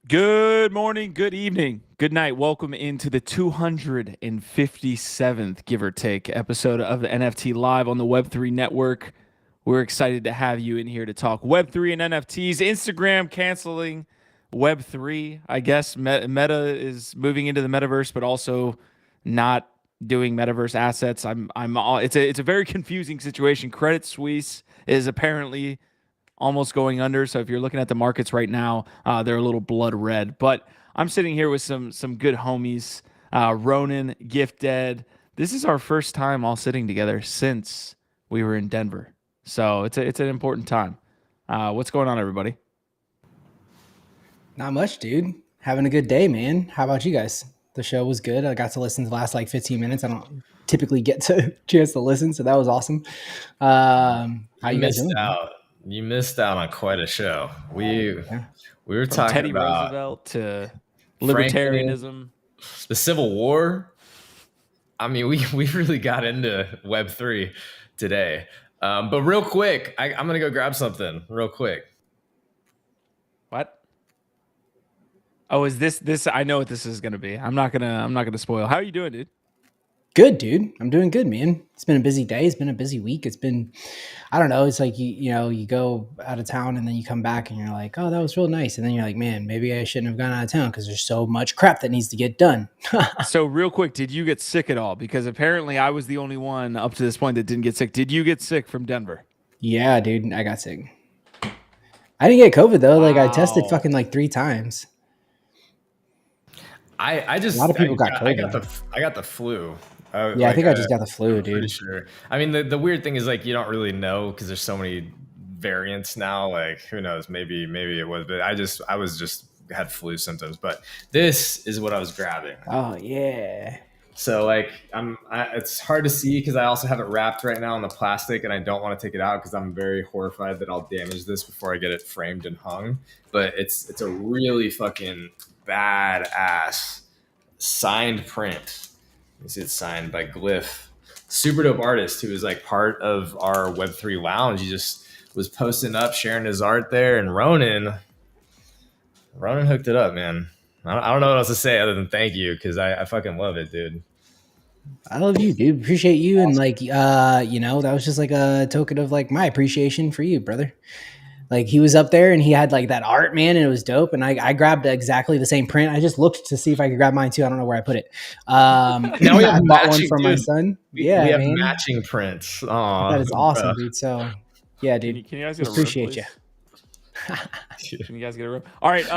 Good morning, good evening, good night. Welcome into the 257th, give or take, episode of the NFT Live on the Web3 Network. We're excited to have you in here to talk Web3 and NFTs. Instagram canceling Web3. I guess Meta is moving into the metaverse, but also not doing metaverse assets. It's a very confusing situation. Credit Suisse is apparently almost going under. So if you're looking at the markets right now, they're a little blood red. But I'm sitting here with some good homies, Ronan, Gifted. This is our first time all sitting together since we were in Denver. So it's an important time. What's going on, everybody? Not much, dude. Having a good day, man. How about you guys? The show was good. I got to listen to the last like 15 minutes. I don't typically get to chance to listen, so that was awesome. How you guys missed doing? out. You missed out on quite a show. We were From talking Teddy about Roosevelt to Franklin, libertarianism. the Civil War. I mean, we really got into Web3 today. But real quick, I'm gonna go grab something real quick. What? Oh, is this? I know what this is gonna be. I'm not gonna spoil. How are you doing, dude? Good, dude. I'm doing good, man. It's been a busy day. It's been a busy week. It's been, I don't know. It's like you go out of town and then you come back and you're like, oh, that was real nice. And then you're like, man, maybe I shouldn't have gone out of town because there's so much crap that needs to get done. So real quick, did you get sick at all? Because apparently I was the only one up to this point that didn't get sick. Did you get sick from Denver? Yeah, dude. I got sick. I didn't get COVID though. Like I tested Wow. fucking like 3 times. I just A lot of people got I COVID. got the flu. Yeah, I think I just got the flu, I'm pretty dude. sure. I mean, the weird thing is like you don't really know because there's so many variants now. Like who knows? Maybe it was, but I was just had flu symptoms. But this is what I was grabbing. Oh yeah. So like it's hard to see because I also have it wrapped right now in the plastic, and I don't want to take it out because I'm very horrified that I'll damage this before I get it framed and hung. But it's a really fucking badass signed print. You see it's signed by Glyph, super dope artist who is like part of our Web3 lounge. He just was posting up, sharing his art there, and Ronan hooked it up, man. I don't know what else to say other than thank you because I fucking love it, dude. I love you, dude. Appreciate you. And like, that was just like a token of like my appreciation for you, brother. Like he was up there and he had like that art, man, and it was dope. And I grabbed exactly the same print. I just looked to see if I could grab mine too. I don't know where I put it. Now we have I bought one for my dude. son. We have man. matching prints. Oh, That is awesome, dude. So yeah, dude. Can you guys get Appreciate a you. Can you guys get a room? All right.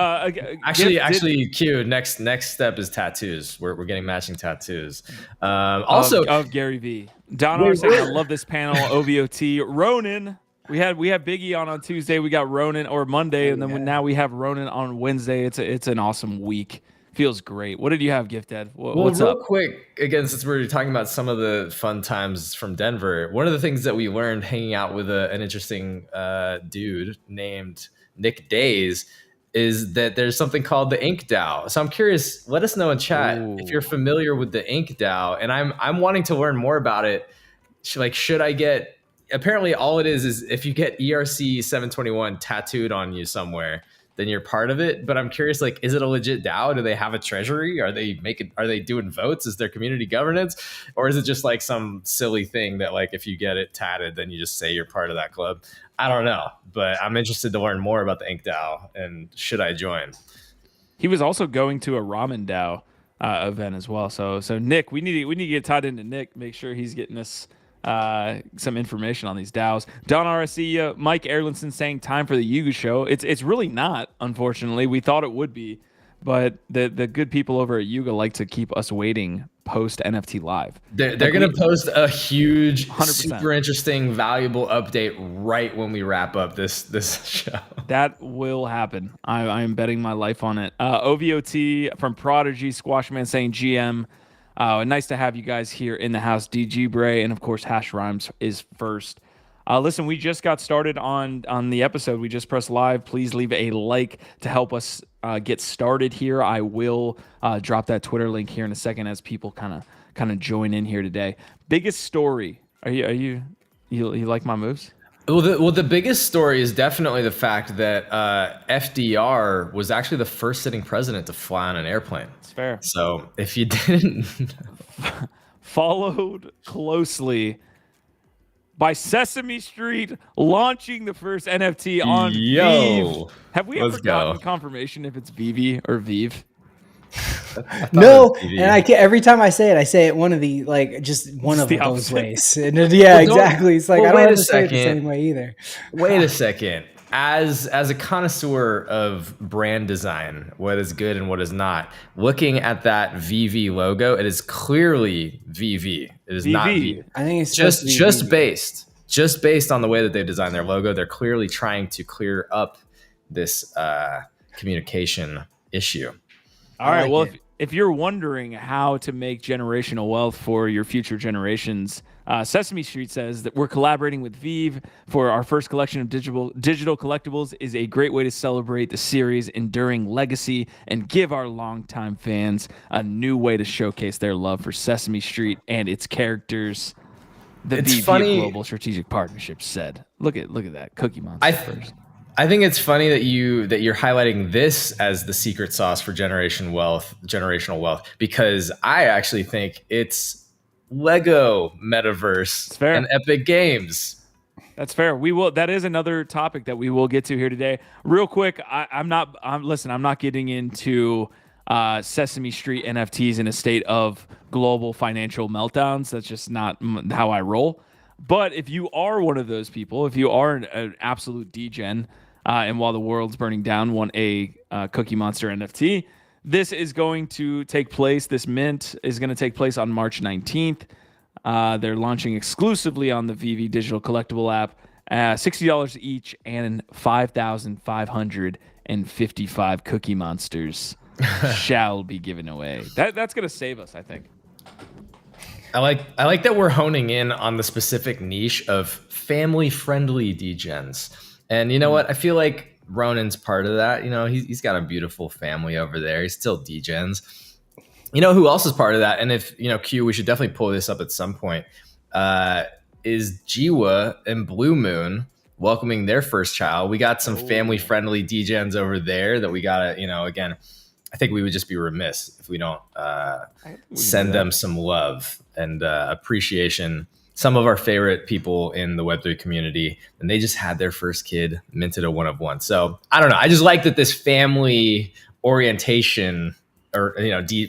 Actually, Q. Next step is tattoos. We're getting matching tattoos. Also, of Gary V. Don R saying, I love this panel. OVOT. Ronan. We had Biggie on Tuesday. We got Ronan or Monday, and then now we have Ronan on Wednesday. It's an awesome week. Feels great. What did you have, Gifted? What's real up? quick, again, since we're talking about some of the fun times from Denver, one of the things that we learned hanging out with an interesting dude named Nick Days is that there's something called the Ink DAO. So I'm curious, let us know in chat if you're familiar with the Ink DAO, and I'm wanting to learn more about it. Should I get? Apparently, all it is if you get ERC 721 tattooed on you somewhere, then you're part of it. But I'm curious, like, is it a legit DAO? Do they have a treasury? Are they doing votes? Is there community governance? Or is it just like some silly thing that like if you get it tatted, then you just say you're part of that club? I don't know. But I'm interested to learn more about the Ink DAO and should I join? He was also going to a ramen DAO event as well. So Nick, we need to get tied into Nick, make sure he's getting us some information on these DAOs. Don RSC, Mike Erlinson saying time for the Yuga show. It's really not, unfortunately. We thought it would be, but the good people over at Yuga like to keep us waiting post NFT Live. They're going to post a huge, 100%. super interesting, valuable update right when we wrap up this show. That will happen. I am betting my life on it. OVOT from Prodigy, Squashman saying GM. Nice to have you guys here in the house. DG Bray, and of course, Hash Rhymes is first. Listen, we just got started on the episode. We just pressed live. Please leave a like to help us get started here. I will drop that Twitter link here in a second as people kind of join in here today. Biggest story. You like my moves? Well, the biggest story is definitely the fact that FDR was actually the first sitting president to fly on an airplane. It's fair. So if you didn't, Followed closely by Sesame Street launching the first NFT on Vive. Have we ever let's gotten go. confirmation if it's Vivi or Vive? No, and I can't, every time I say it one of the like just one It's of the those opposite. ways. And yeah, exactly. It's like well, I don't wait have a to say it the second. same way either. Wait a second. As a connoisseur of brand design, what is good and what is not, looking at that VV logo, it is clearly VV. It is not V. I think it's supposed to be just based on the way that they've designed their logo, they're clearly trying to clear up this communication issue. All right. like Well, it. if you're wondering how to make generational wealth for your future generations, Sesame Street says that we're collaborating with Vive for our first collection of digital collectibles is a great way to celebrate the series' enduring legacy and give our longtime fans a new way to showcase their love for Sesame Street and its characters. The It's VP funny- of Global Strategic Partnerships said. Look at that Cookie Monster first. I think it's funny that you're highlighting this as the secret sauce for generational wealth, because I actually think it's Lego Metaverse and Epic Games. That's fair. We will. That is another topic that we will get to here today. Real quick, I'm not getting into Sesame Street NFTs in a state of global financial meltdowns. That's just not how I roll. But if you are one of those people, if you are an absolute degen, and while the world's burning down, want a Cookie Monster NFT, this is going to take place. This mint is going to take place on March 19th. They're launching exclusively on the VV Digital Collectible app. $60 each and 5,555 Cookie Monsters shall be given away. That's going to save us, I think. I like that we're honing in on the specific niche of family-friendly degens. And you know what? I feel like Ronan's part of that. You know, he's got a beautiful family over there. He's still degens. You know who else is part of that? And if, Q, we should definitely pull this up at some point, is Jiwa and Blue Moon welcoming their first child. We got some family-friendly degens over there that we got to, again, I think we would just be remiss if we don't send them some love and appreciation. Some of our favorite people in the Web3 community, and they just had their first kid, minted a 1 of 1. So I don't know. I just like that this family orientation or,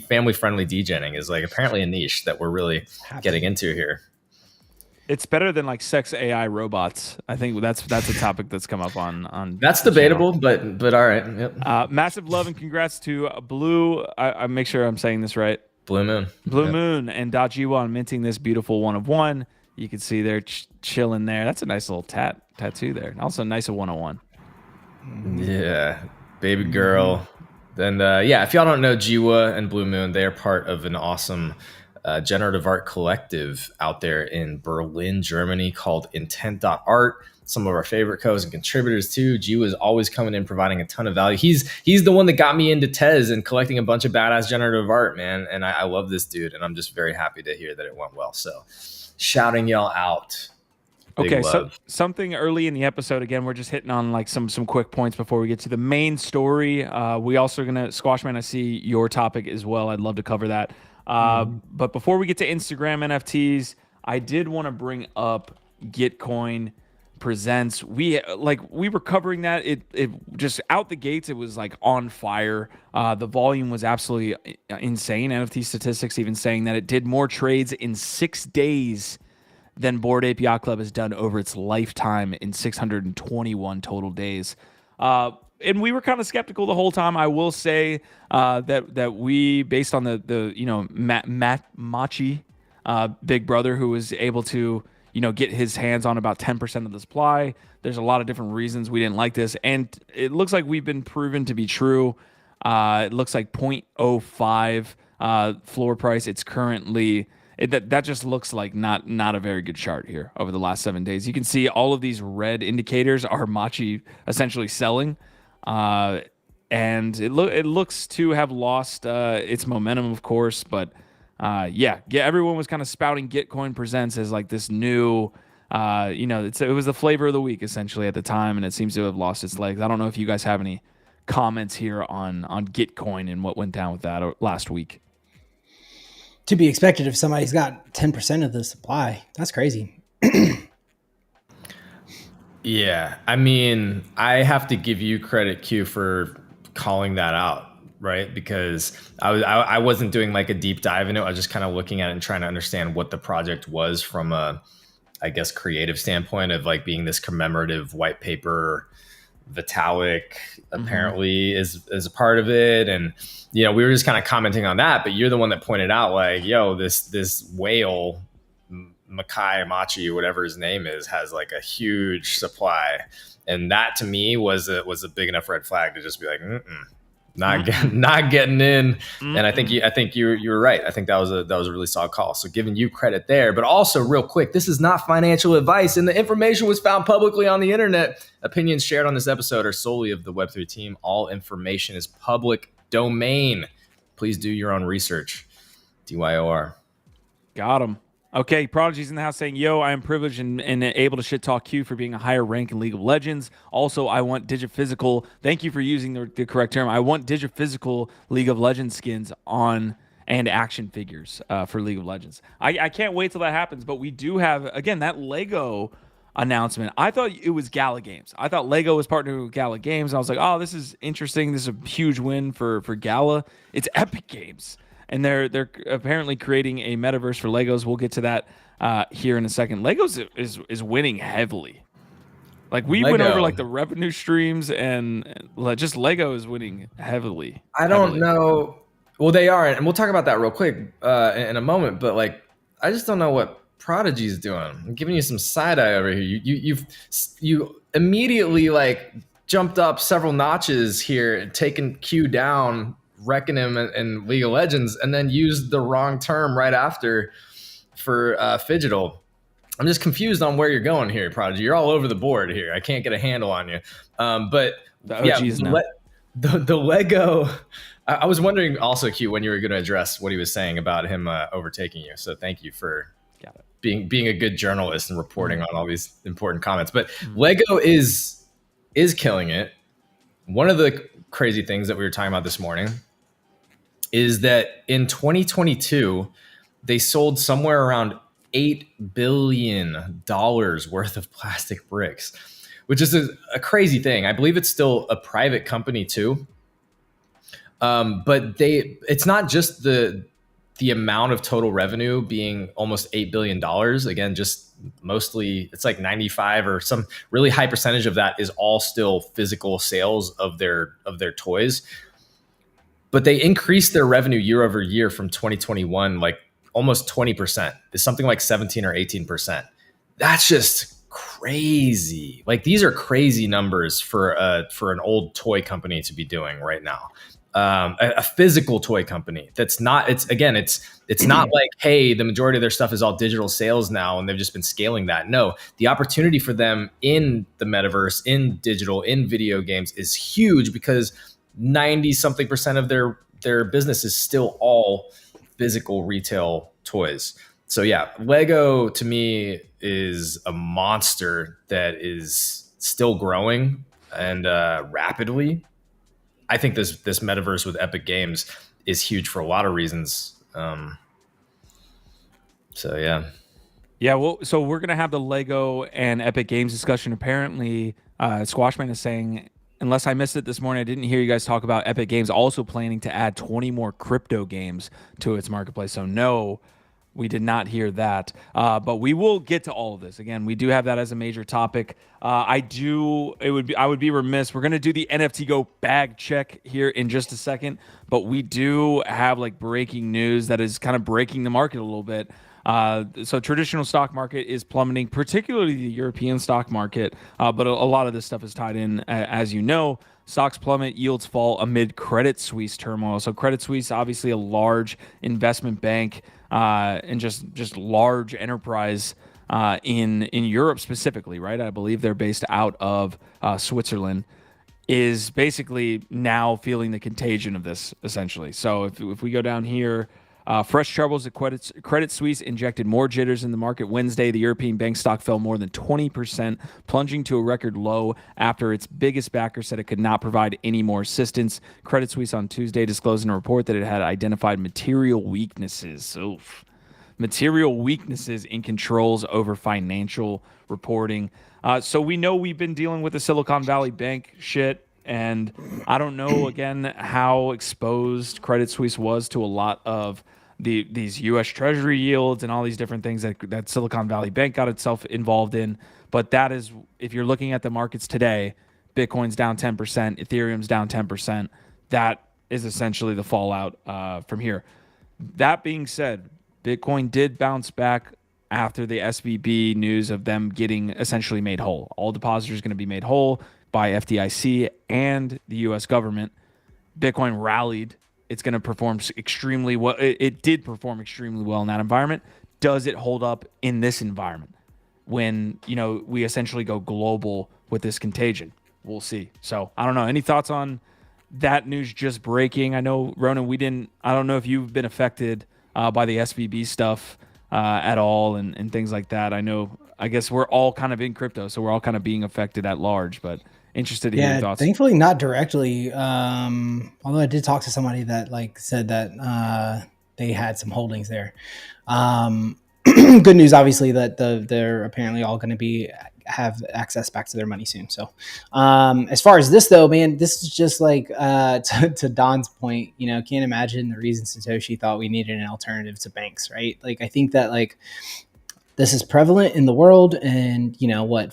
family-friendly degenning is like apparently a niche that we're really getting into here. It's better than like sex AI robots. I think that's a topic that's come up on. That's debatable, but all right. Yep. Massive love and congrats to Blue. I make sure I'm saying this right. Blue Moon and Dajiwa on minting this beautiful 1 of 1. You can see they're chilling there. That's a nice little tattoo there. Also nice of 101. Yeah, baby girl. Then if y'all don't know Jiwa and Blue Moon, they are part of an awesome generative art collective out there in Berlin, Germany called Intent.art. Some of our favorite codes and contributors too. Jiwa is always coming in, providing a ton of value. He's the one that got me into Tez and collecting a bunch of badass generative art, man. And I love this dude, and I'm just very happy to hear that it went well. So shouting y'all out. Okay, so something early in the episode, again, we're just hitting on like some quick points before we get to the main story. We also are going to, Squashman, I see your topic as well. I'd love to cover that. But before we get to Instagram NFTs, I did want to bring up Gitcoin Presents. We were covering that. It just out the gates, it was like on fire. The volume was absolutely insane. NFT statistics even saying that it did more trades in 6 days than Bored Ape Yacht Club has done over its lifetime in 621 total days. And we were kind of skeptical the whole time. I will say that we, based on the Matt Machi, big brother, who was able to get his hands on about 10% of the supply. There's a lot of different reasons we didn't like this, and it looks like we've been proven to be true. It looks like 0.05 floor price. It's currently that just looks like not a very good chart here over the last 7 days. You can see all of these red indicators are Machi essentially selling. And it looks to have lost its momentum, of course, but everyone was kind of spouting Gitcoin Presents as like this new it was the flavor of the week essentially at the time, and it seems to have lost its legs. I don't know if you guys have any comments here on Gitcoin and what went down with that last week. To be expected if somebody's got 10% of the supply. That's crazy. Yeah, I mean, I have to give you credit, Q, for calling that out, right? Because I wasn't doing like a deep dive in it. I was just kind of looking at it and trying to understand what the project was from a, I guess, creative standpoint of like being this commemorative white paper. Vitalik apparently is a part of it, and we were just kind of commenting on that. But you're the one that pointed out like, yo, this whale, Makai Machi, whatever his name is, has like a huge supply, and that to me was a big enough red flag to just be like, not getting in. And I think you were right. I think that was a really solid call. So giving you credit there, but also real quick, this is not financial advice, and the information was found publicly on the internet. Opinions shared on this episode are solely of the Web3 team. All information is public domain. Please do your own research. DYOR. Got him. Okay, Prodigy's in the house saying, yo, I am privileged and able to shit talk Q for being a higher rank in League of Legends. Also, I want Digiphysical. Thank you for using the correct term. I want Digiphysical League of Legends skins on and action figures for League of Legends. I can't wait till that happens, but we do have, again, that Lego announcement. I thought it was Gala Games. I thought Lego was partnering with Gala Games. And I was like, oh, this is interesting. This is a huge win for Gala. It's Epic Games. And they're apparently creating a metaverse for Legos. We'll get to that here in a second. Legos is winning heavily. Like we went over like the revenue streams, and just Lego is winning heavily. I don't know. Well, they are, and we'll talk about that real quick in a moment. But like, I just don't know what Prodigy's doing. I'm giving you some side eye over here. You immediately like jumped up several notches here and taken Q down, wrecking him in League of Legends, and then used the wrong term right after for Phygital. I'm just confused on where you're going here, Prodigy. You're all over the board here. I can't get a handle on you. But the Lego. I was wondering also, Q, when you were going to address what he was saying about him overtaking you. So thank you for being a good journalist and reporting on all these important comments. But Lego is killing it. One of the crazy things that we were talking about this morning is that in 2022, they sold somewhere around $8 billion worth of plastic bricks, which is a crazy thing. I believe it's still a private company too. But it's not just the amount of total revenue being almost $8 billion. Again, just mostly it's like 95 or some really high percentage of that is all still physical sales of their toys. But they increased their revenue year over year from 2021, like almost 20%. It's something like 17 or 18%. That's just crazy. Like these are crazy numbers for an old toy company to be doing right now. A physical toy company it's not like, hey, the majority of their stuff is all digital sales now and they've just been scaling that. No, the opportunity for them in the metaverse, in digital, in video games is huge because 90 something percent of their business is still all physical retail toys. So yeah, Lego to me is a monster that is still growing and rapidly. I think this metaverse with Epic Games is huge for a lot of reasons. So yeah. Yeah, well, so we're gonna have the Lego and Epic Games discussion. Apparently, Squashman is saying, unless I missed it this morning, I didn't hear you guys talk about Epic Games also planning to add 20 more crypto games to its marketplace. So no, we did not hear that. But we will get to all of this. Again, we do have that as a major topic. I would be remiss. We're going to do the NFT Go bag check here in just a second, but we do have like breaking news that is kind of breaking the market a little bit. So traditional stock market is plummeting, particularly the European stock market. But a lot of this stuff is tied in, as you know. Stocks plummet, yields fall amid Credit Suisse turmoil. So Credit Suisse, obviously a large investment bank and just large enterprise in Europe specifically, right? I believe they're based out of Switzerland, is basically now feeling the contagion of this, essentially. So if we go down here, Fresh troubles at Credit Suisse injected more jitters in the market Wednesday. The European bank stock fell more than 20%, plunging to a record low after its biggest backer said it could not provide any more assistance. Credit Suisse on Tuesday disclosed in a report that it had identified material weaknesses. Material weaknesses in controls over financial reporting. So we know we've been dealing with the Silicon Valley Bank shit. And I don't know, again, how exposed Credit Suisse was to a lot of these U.S. Treasury yields and all these different things that Silicon Valley Bank got itself involved in. But that is, if you're looking at the markets today, Bitcoin's down 10%, Ethereum's down 10%. That is essentially the fallout from here. That being said, Bitcoin did bounce back after the SVB news of them getting essentially made whole. All depositors going to be made whole by FDIC and the U.S. government. Bitcoin rallied. It's going to perform extremely well. It did perform extremely well in that environment. Does it hold up in this environment when, we essentially go global with this contagion? We'll see. So I don't know. Any thoughts on that news just breaking? I know, Ronan, I don't know if you've been affected by the SVB stuff at all and things like that. I guess we're all kind of in crypto, so we're all kind of being affected at large, but interested to hear your thoughts. Thankfully not directly. Although I did talk to somebody that said that they had some holdings there. Good news, obviously, that they're apparently all going to have access back to their money soon. So as far as this though, man, this is just to Don's point, can't imagine the reason Satoshi thought we needed an alternative to banks, right? I think that this is prevalent in the world, and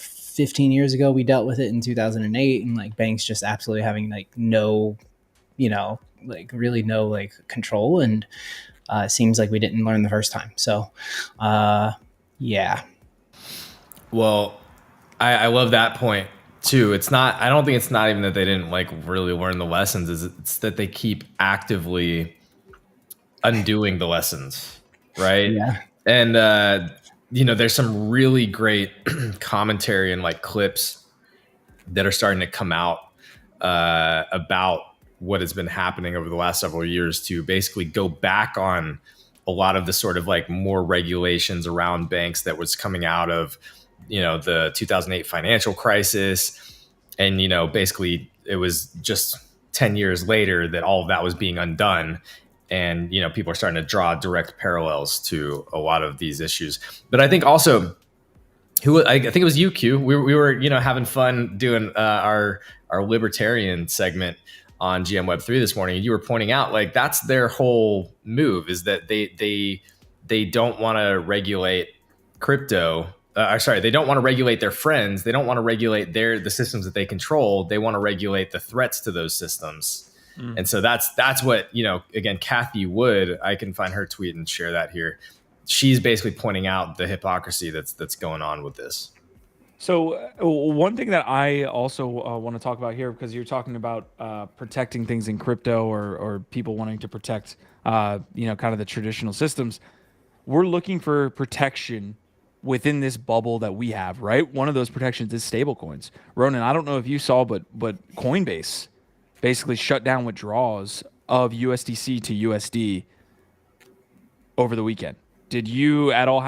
15 years ago we dealt with it in 2008, and banks just absolutely having no really no control, and it seems like we didn't learn the first time. So yeah. Well, I love that point too. I don't think it's not even that they didn't really learn the lessons, it's that they keep actively undoing the lessons, right? Yeah. And there's some really great commentary and clips that are starting to come out about what has been happening over the last several years to basically go back on a lot of the sort of more regulations around banks that was coming out of the 2008 financial crisis. And basically it was just 10 years later that all of that was being undone. And, people are starting to draw direct parallels to a lot of these issues. But I think also, I think it was you, Q. We were, having fun doing our libertarian segment on GM Web3 this morning. And you were pointing out, that's their whole move, is that they don't want to regulate crypto. They don't want to regulate their friends. They don't want to regulate the systems that they control. They want to regulate the threats to those systems. And so that's what, again, Kathy Wood, I can find her tweet and share that here. She's basically pointing out the hypocrisy that's going on with this. So one thing that I also want to talk about here, because you're talking about protecting things in crypto or people wanting to protect, kind of the traditional systems. We're looking for protection within this bubble that we have, right? One of those protections is stablecoins. Ronan, I don't know if you saw, but Coinbase basically shut down withdrawals of USDC to USD over the weekend. Did you at all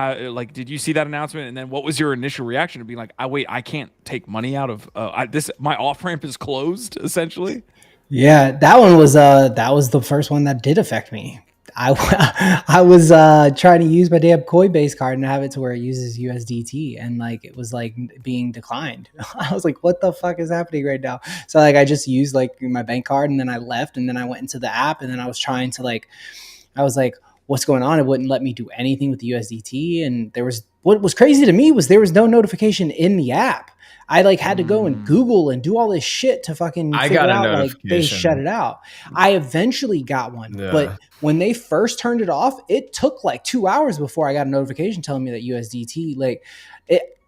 did you see that announcement? And then what was your initial reaction to being I can't take money out of my off ramp is closed, essentially? Yeah, that was the first one that did affect me. I was trying to use my damn Coinbase card and have it to where it uses USDT, and it was being declined. I was like, what the fuck is happening right now? So I just used my bank card, and then I left, and then I went into the app, and then I was trying to I was like, what's going on? It wouldn't let me do anything with the USDT, and what was crazy to me was there was no notification in the app. I had to go and Google and do all this shit to fucking figure out they shut it out. I eventually got one, but when they first turned it off, it took 2 hours before I got a notification telling me that USDT,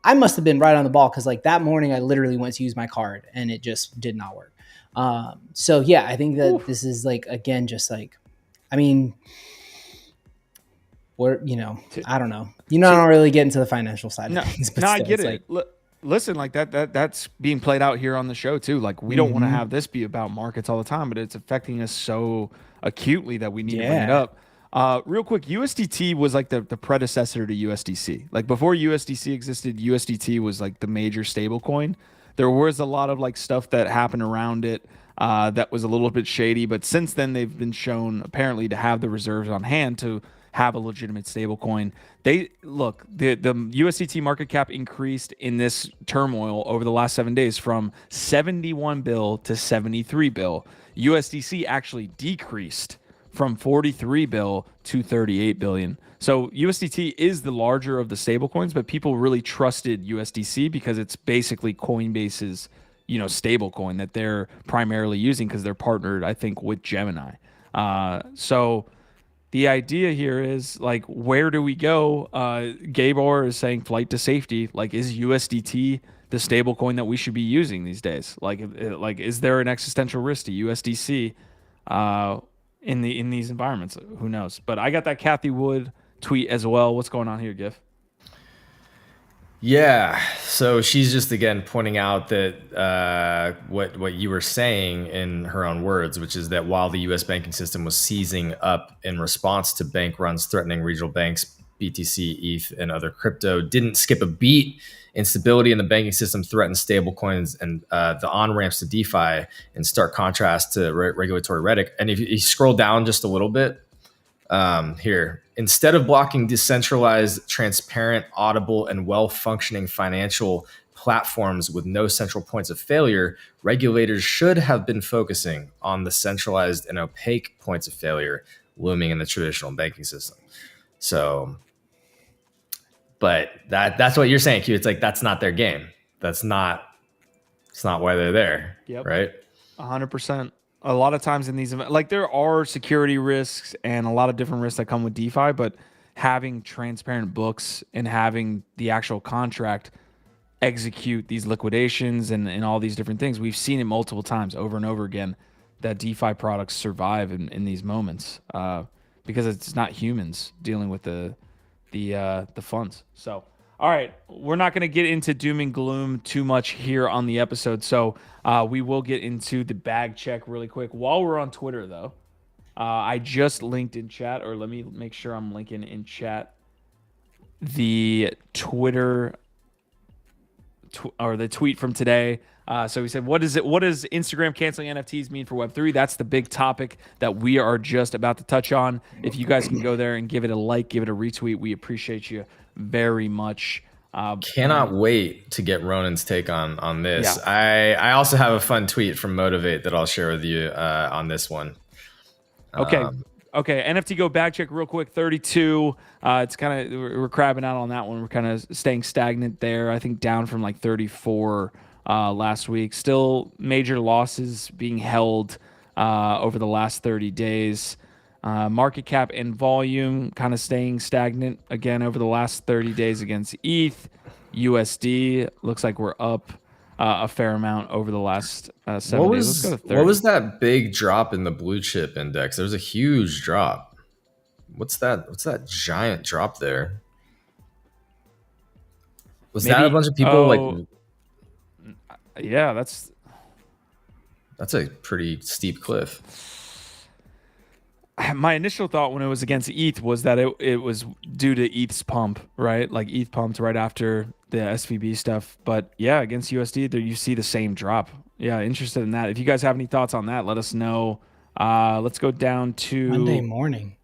I must have been right on the ball, because that morning I literally went to use my card and it just did not work. So yeah, I think that this is again, just I mean, we're, I don't know. I don't really get into the financial side of things. But no, I get it. Listen, that's being played out here on the show too. We don't want to have this be about markets all the time, but it's affecting us so acutely that we need to bring it up. Real quick, USDT was like the predecessor to USDC. Like before USDC existed, USDT was like the major stable coin. There was a lot of like stuff that happened around it that was a little bit shady, but since then they've been shown apparently to have the reserves on hand to have a legitimate stable coin. They look, the USDT market cap increased in this turmoil over the last 7 days from 71 bill to 73 bill. USDC actually decreased from 43 bill to 38 billion. So USDT is the larger of the stablecoins, but people really trusted USDC because it's basically Coinbase's, stablecoin that they're primarily using because they're partnered, I think, with Gemini. So the idea here is like, where do we go? Gabor is saying flight to safety. Like, is USDT the stablecoin that we should be using these days? Like, is there an existential risk to USDC? In these environments, who knows? But I got that Kathy Wood tweet as well. What's going on here, Gif? Yeah, so she's just again pointing out that what you were saying in her own words, which is that while the U.S. banking system was seizing up in response to bank runs threatening regional banks, BTC, ETH, and other crypto didn't skip a beat. Instability in the banking system threatened stablecoins and the on-ramps to DeFi, in stark contrast to regulatory rhetoric. And if you scroll down just a little bit here, instead of blocking decentralized, transparent, audible, and well-functioning financial platforms with no central points of failure, regulators should have been focusing on the centralized and opaque points of failure looming in the traditional banking system. So, but that's what you're saying, Q. It's like, that's not their game. It's not why they're there. Yep. Right. 100%. A lot of times in these events, like there are security risks and a lot of different risks that come with DeFi, but having transparent books and having the actual contract execute these liquidations and all these different things, we've seen it multiple times over and over again that DeFi products survive in these moments because it's not humans dealing with the funds. So, all right, we're not going to get into doom and gloom too much here on the episode. So we will get into the bag check really quick. While we're on Twitter, though, I just linked in chat, or let me make sure I'm linking in chat the Twitter or the tweet from today. So we said, what does Instagram canceling NFTs mean for Web3? That's the big topic that we are just about to touch on. If you guys can go there and give it a like, give it a retweet, we appreciate you very much. Cannot wait to get Ronan's take on this. Yeah. I also have a fun tweet from Motivate that I'll share with you on this one. Okay. Okay, NFT Go bag check real quick, 32. It's kind of, we're crabbing out on that one. We're kind of staying stagnant there. I think down from like 34 last week. Still major losses being held over the last 30 days. Market cap and volume kind of staying stagnant again over the last 30 days against ETH. USD looks like we're up a fair amount over the last 7 days. Let's go to 30. What was that big drop in the blue chip index? There was a huge drop. What's that giant drop there? Was that a bunch of people Yeah, that's a pretty steep cliff. My initial thought when it was against ETH was that it was due to ETH's pump, right? Like ETH pumped right after the SVB stuff. But yeah, against USD, there you see the same drop. Yeah, interested in that. If you guys have any thoughts on that, let us know. Let's go down to Monday morning.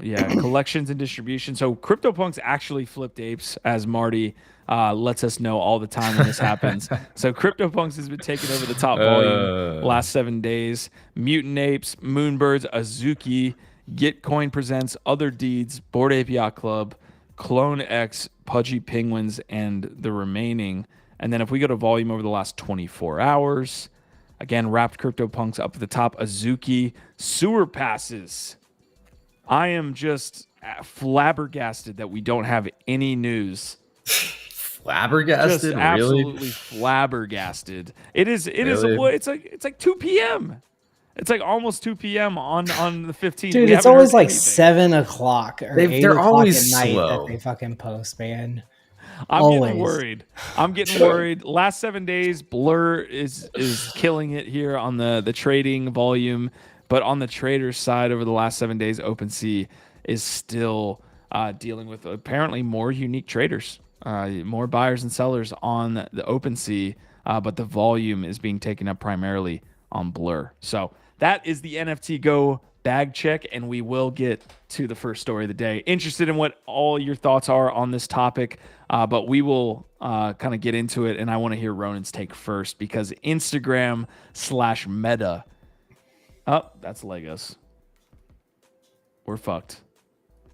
Yeah, collections and distribution. So CryptoPunks actually flipped apes, as Marty lets us know all the time when this happens. So CryptoPunks has been taking over the top volume last 7 days. Mutant Apes, Moonbirds, Azuki, Gitcoin Presents, Other Deeds, Bored Ape Yacht Club, Clone X, Pudgy Penguins, and the remaining. And then if we go to volume over the last 24 hours, again, wrapped CryptoPunks up at the top. Azuki, Sewer Passes. I am just flabbergasted that we don't have any news. Flabbergasted, just absolutely flabbergasted. It's like 2 p.m. It's like almost 2 p.m. on the 15th. Dude, it's always like 7 o'clock or 8 they're o'clock always at night slow. that they fucking post, man. Getting worried. I'm getting worried. Last 7 days, Blur is killing it here on the trading volume. But on the traders side, over the last 7 days, OpenSea is still dealing with apparently more unique traders, more buyers and sellers on the OpenSea, but the volume is being taken up primarily on Blur. So that is the NFT Go bag check, and we will get to the first story of the day. Interested in what all your thoughts are on this topic, but we will kind of get into it, and I want to hear Ronan's take first because Instagram/Meta. Oh, that's Legos. We're fucked.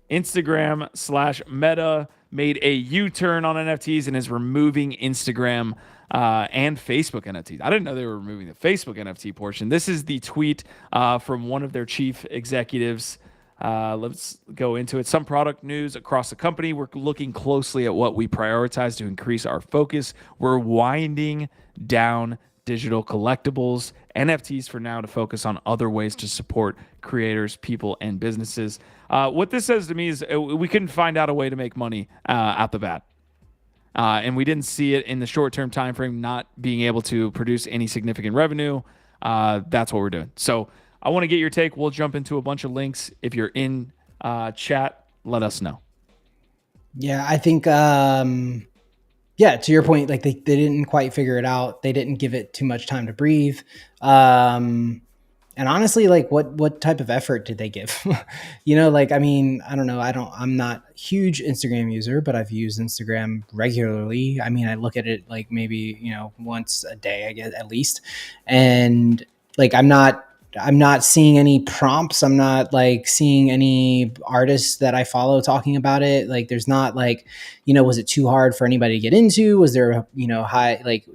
Instagram/Meta made a U-turn on NFTs and is removing Instagram and Facebook NFTs. I didn't know they were removing the Facebook NFT portion. This is the tweet from one of their chief executives. Let's go into it. Some product news across the company. We're looking closely at what we prioritize to increase our focus. We're winding down digital collectibles, NFTs for now, to focus on other ways to support creators, people, and businesses. What this says to me is we couldn't find out a way to make money at the bat. And we didn't see it in the short-term time frame, not being able to produce any significant revenue. That's what we're doing. So I want to get your take. We'll jump into a bunch of links. If you're in chat, let us know. Yeah, I think, yeah, to your point, like they didn't quite figure it out. They didn't give it too much time to breathe. And honestly, like what type of effort did they give? Like, I mean, I don't know. I'm not a huge Instagram user, but I've used Instagram regularly. I mean, I look at it like maybe, once a day, I guess, at least. And like, I'm not seeing any prompts. I'm not like seeing any artists that I follow talking about it. Like, there's not like, was it too hard for anybody to get into? Was there, high, like,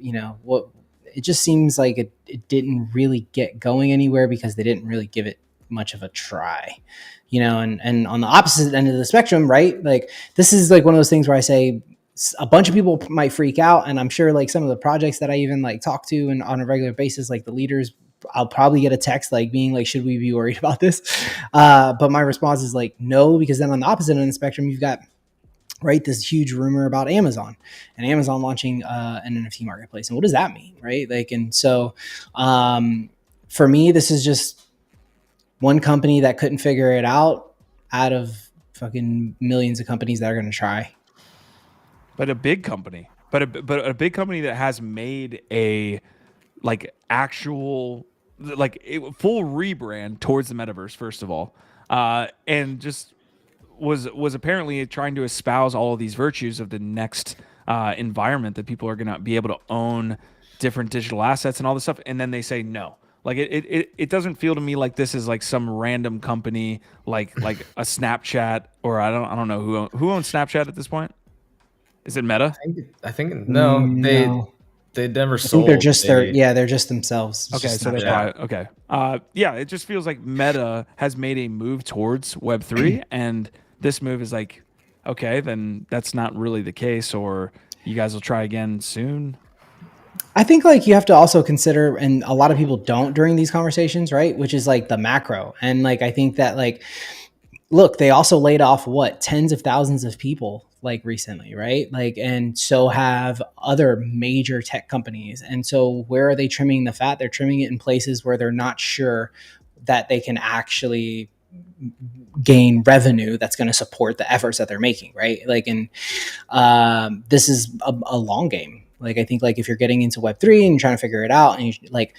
what? It just seems like it didn't really get going anywhere because they didn't really give it much of a try, and on the opposite end of the spectrum, right? Like, this is like one of those things where I say a bunch of people might freak out. And I'm sure like some of the projects that I even like talk to and on a regular basis, like the leaders, I'll probably get a text like being like, should we be worried about this? But my response is like, no, because then on the opposite end of the spectrum, you've got, right, this huge rumor about Amazon and Amazon launching an NFT marketplace. And what does that mean? Right. Like, and so for me, this is just one company that couldn't figure it out of fucking millions of companies that are going to try. But a big company, but a big company that has made a like actual like full rebrand towards the metaverse, first of all, and just was apparently trying to espouse all of these virtues of the next environment that people are going to be able to own different digital assets and all this stuff, and then they say no. Like it doesn't feel to me like this is like some random company like a Snapchat, or I don't know who owns Snapchat at this point. Is it Meta? I think no. They never sold. I think they're just themselves. Okay, so they're probably okay. Yeah, it just feels like Meta has made a move towards Web3, and this move is like, okay, then that's not really the case, or you guys will try again soon. I think like you have to also consider, and a lot of people don't during these conversations, right? Which is like the macro. And like, I think that like, look, they also laid off tens of thousands of people like recently, right? Like, and so have other major tech companies. And so where are they trimming the fat? They're trimming it in places where they're not sure that they can actually gain revenue that's going to support the efforts that they're making, right? Like, and this is a long game. Like, I think like if you're getting into Web3 and you're trying to figure it out, and you like,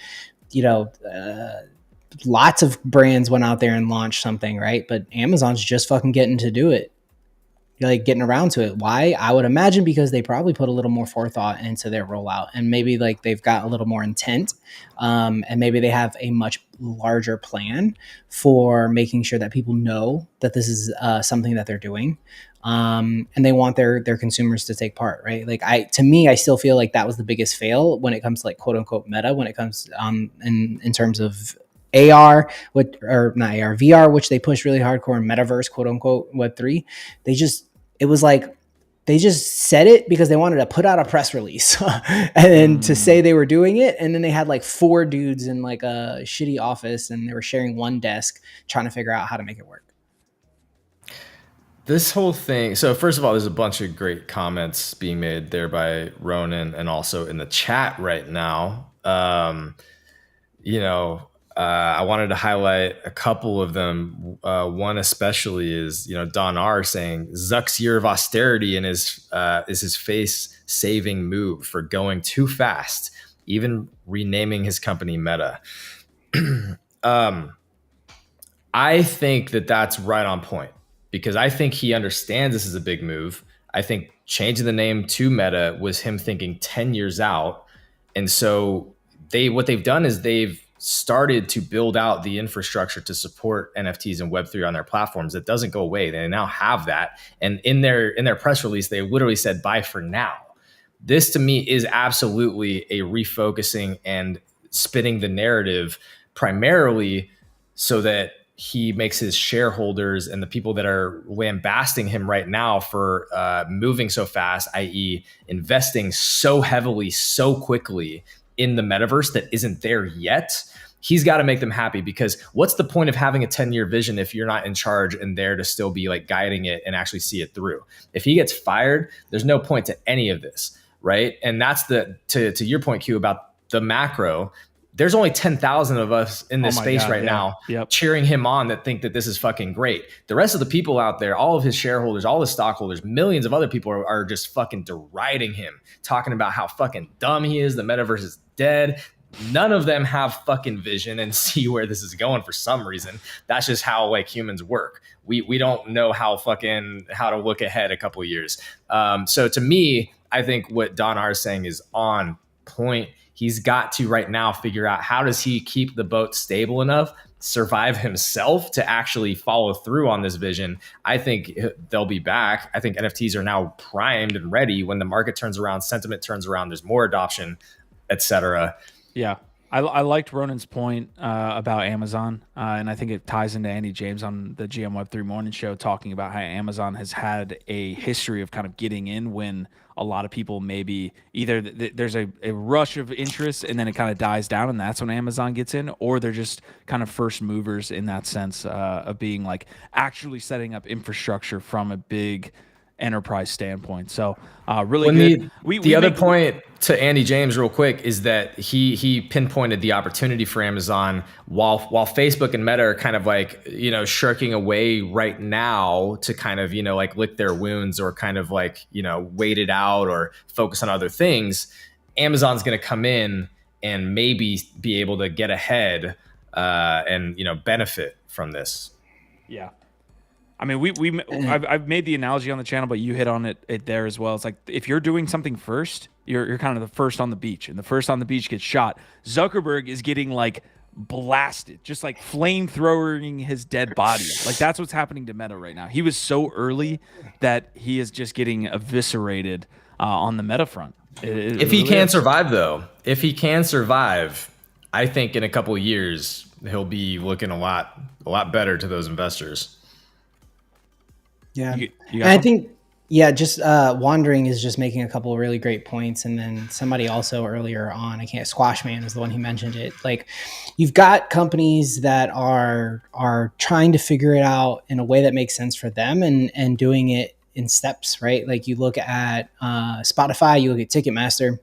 lots of brands went out there and launched something, right? But Amazon's just fucking getting to do it. Like getting around to it. Why? I would imagine because they probably put a little more forethought into their rollout, and maybe like they've got a little more intent, and maybe they have a much larger plan for making sure that people know that this is something that they're doing, and they want their consumers to take part, right? Like to me, I still feel like that was the biggest fail when it comes to like quote unquote meta, when it comes in terms of AR, or not AR, VR, which they push really hardcore, in Metaverse, quote unquote, Web3. It was like they just said it because they wanted to put out a press release and to say they were doing it. And then they had like 4 dudes in like a shitty office, and they were sharing one desk trying to figure out how to make it work. This whole thing. So first of all, there's a bunch of great comments being made there by Ronan, and also in the chat right now. I wanted to highlight a couple of them. One especially is, Don R saying Zuck's year of austerity and is his face-saving move for going too fast, even renaming his company Meta. I think that that's right on point because I think he understands this is a big move. I think changing the name to Meta was him thinking 10 years out. And so what they've done is they've started to build out the infrastructure to support NFTs and Web3 on their platforms. It doesn't go away. They now have that. And in their press release, they literally said, bye for now. This to me is absolutely a refocusing and spinning the narrative primarily so that he makes his shareholders and the people that are lambasting him right now for moving so fast, i.e. investing so heavily, so quickly in the metaverse that isn't there yet. He's got to make them happy because what's the point of having a 10-year vision if you're not in charge and there to still be like guiding it and actually see it through? If he gets fired, there's no point to any of this, right? And that's to your point, Q, about the macro. There's only 10,000 of us in this space right now cheering him on that think that this is fucking great. The rest of the people out there, all of his shareholders, all his stockholders, millions of other people are just fucking deriding him, talking about how fucking dumb he is. The metaverse is dead. None of them have fucking vision and see where this is going for some reason. That's just how like humans work. We don't know how to look ahead a couple of years. So to me, I think what Don R is saying is on point. He's got to right now figure out how does he keep the boat stable enough, survive himself to actually follow through on this vision. I think they'll be back. I think NFTs are now primed and ready when the market turns around, sentiment turns around, there's more adoption, etc. Yeah. I liked Ronan's point about Amazon, and I think it ties into Andy James on the GM Web3 Morning Show talking about how Amazon has had a history of kind of getting in when a lot of people maybe either there's a rush of interest and then it kind of dies down and that's when Amazon gets in, or they're just kind of first movers in that sense of being like actually setting up infrastructure from a big enterprise standpoint. So really good. The other point to Andy James real quick is that he pinpointed the opportunity for Amazon while Facebook and Meta are kind of like, shirking away right now to kind of, like lick their wounds or kind of like, wait it out or focus on other things. Amazon's going to come in and maybe be able to get ahead and, benefit from this. Yeah. I mean, I've made the analogy on the channel, but you hit on it there as well. It's like if you're doing something first, you're kind of the first on the beach, and the first on the beach gets shot. Zuckerberg is getting like blasted, just like flamethrowering his dead body. Like that's what's happening to Meta right now. He was so early that he is just getting eviscerated on the Meta front. If he can survive, though, I think in a couple of years he'll be looking a lot better to those investors. Yeah. And I think, just Wandering is just making a couple of really great points. And then somebody also earlier on, Squashman is the one who mentioned it. Like you've got companies that are trying to figure it out in a way that makes sense for them and doing it in steps, right? Like you look at Spotify, you look at Ticketmaster.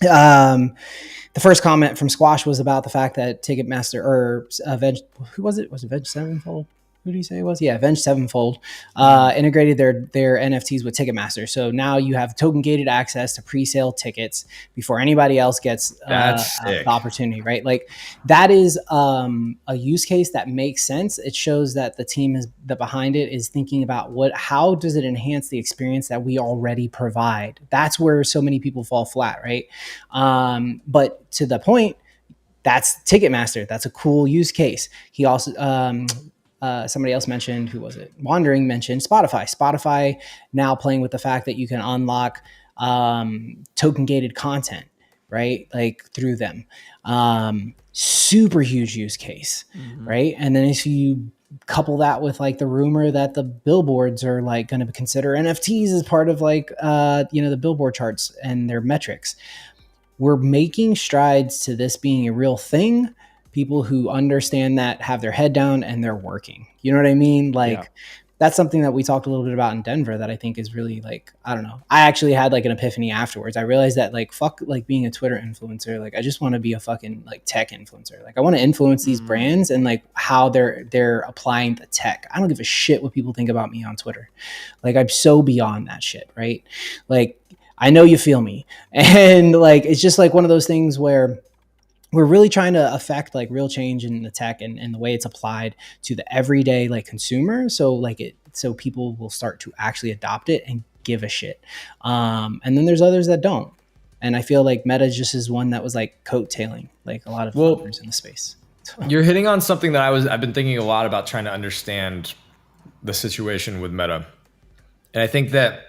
The first comment from Squash was about the fact that Ticketmaster or who was it? Was it Veg Sevenfold? Who did he say it was? Yeah, Avenged Sevenfold integrated their NFTs with Ticketmaster. So now you have token gated access to pre-sale tickets before anybody else gets the opportunity, right? Like that is a use case that makes sense. It shows that the team that behind it is thinking about how does it enhance the experience that we already provide? That's where so many people fall flat, right? But to the point, that's Ticketmaster. That's a cool use case. He also somebody else mentioned, who was it? Wandering mentioned Spotify. Spotify now playing with the fact that you can unlock token gated content, right? Like through them. Super huge use case, right? And then if you couple that with like the rumor that the billboards are like going to consider NFTs as part of like, the billboard charts and their metrics, we're making strides to this being a real thing. People who understand that have their head down and they're working. You know what I mean? Like that's something that we talked a little bit about in Denver that I think is really like, I don't know. I actually had like an epiphany afterwards. I realized that like, fuck like being a Twitter influencer. Like I just want to be a fucking like tech influencer. Like I want to influence these brands and like how they're applying the tech. I don't give a shit what people think about me on Twitter. Like I'm so beyond that shit, right? Like I know you feel me. And like it's just like one of those things where we're really trying to affect like real change in the tech and the way it's applied to the everyday like consumer. So people will start to actually adopt it and give a shit. And then there's others that don't. And I feel like Meta just is one that was like coattailing like a lot of others in the space. You're hitting on something that I've been thinking a lot about, trying to understand the situation with Meta. And I think that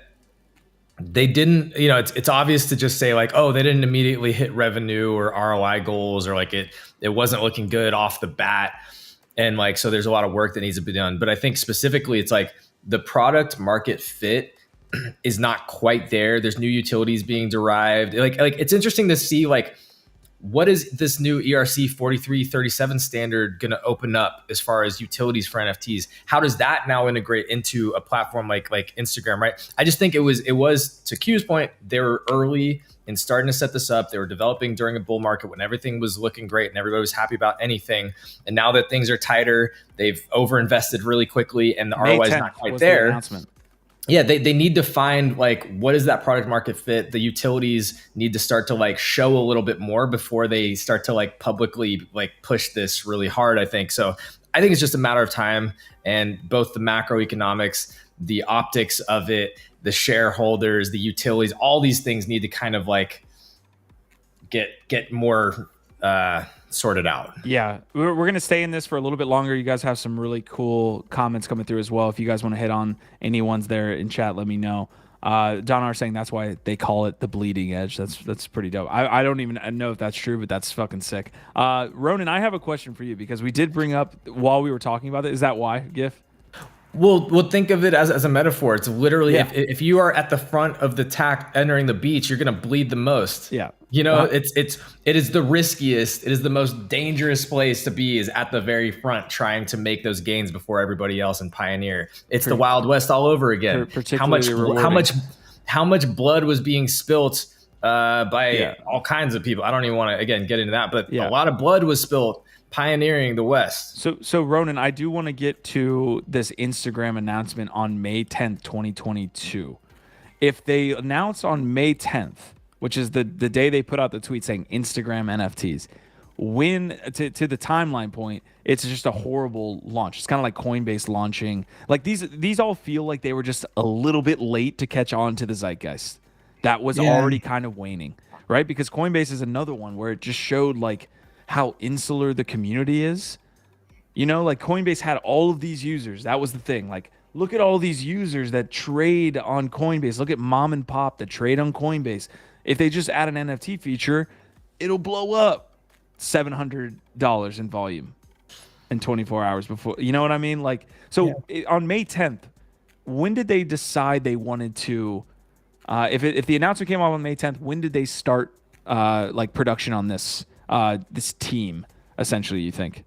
they didn't, it's obvious to just say like, oh, they didn't immediately hit revenue or ROI goals, or like it wasn't looking good off the bat. And like, so there's a lot of work that needs to be done. But I think specifically it's like the product market fit is not quite there. There's new utilities being derived. Like it's interesting to see like, what is this new ERC 4337 standard going to open up as far as utilities for NFTs? How does that now integrate into a platform like Instagram, right? I just think it was to Q's point, they were early in starting to set this up. They were developing during a bull market when everything was looking great and everybody was happy about anything. And now that things are tighter, they've overinvested really quickly and the ROI is not quite there. Announcement. Yeah, they need to find like, what is that product market fit? The utilities need to start to like show a little bit more before they start to like publicly like push this really hard, I think. So I think it's just a matter of time, and both the macroeconomics, the optics of it, the shareholders, the utilities, all these things need to kind of like get more sorted out. Yeah, we're going to stay in this for a little bit longer. You guys have some really cool comments coming through as well. If you guys want to hit on any ones there in chat, let me know. Don R saying that's why they call it the bleeding edge. That's pretty dope. I don't even know if that's true, but that's fucking sick. Ronan, I have a question for you because we did bring up while we were talking about it. Is that why, GIF? We'll think of it as a metaphor. It's literally, if you are at the front of the tack entering the beach, you're going to bleed the most. Yeah. It is the riskiest. It is the most dangerous place to be, is at the very front, trying to make those gains before everybody else and pioneer. It's the Wild West all over again. How much blood was being spilt by all kinds of people. I don't even want to again get into that, but a lot of blood was spilt pioneering the West. So Ronan, I do want to get to this Instagram announcement on May 10th, 2022. If they announce on May 10th, which is the day they put out the tweet saying Instagram NFTs, when to the timeline point, it's just a horrible launch. It's kind of like Coinbase launching. Like these all feel like they were just a little bit late to catch on to the zeitgeist that was already kind of waning, right? Because Coinbase is another one where it just showed like how insular the community is. Like Coinbase had all of these users. That was the thing. Like, look at all these users that trade on Coinbase. Look at mom and pop that trade on Coinbase. If they just add an NFT feature, it'll blow up $700 in volume in 24 hours before. You know what I mean? Like, so on May 10th, when did they decide they wanted to, if the announcement came out on May 10th, when did they start like production on this team, essentially, you think?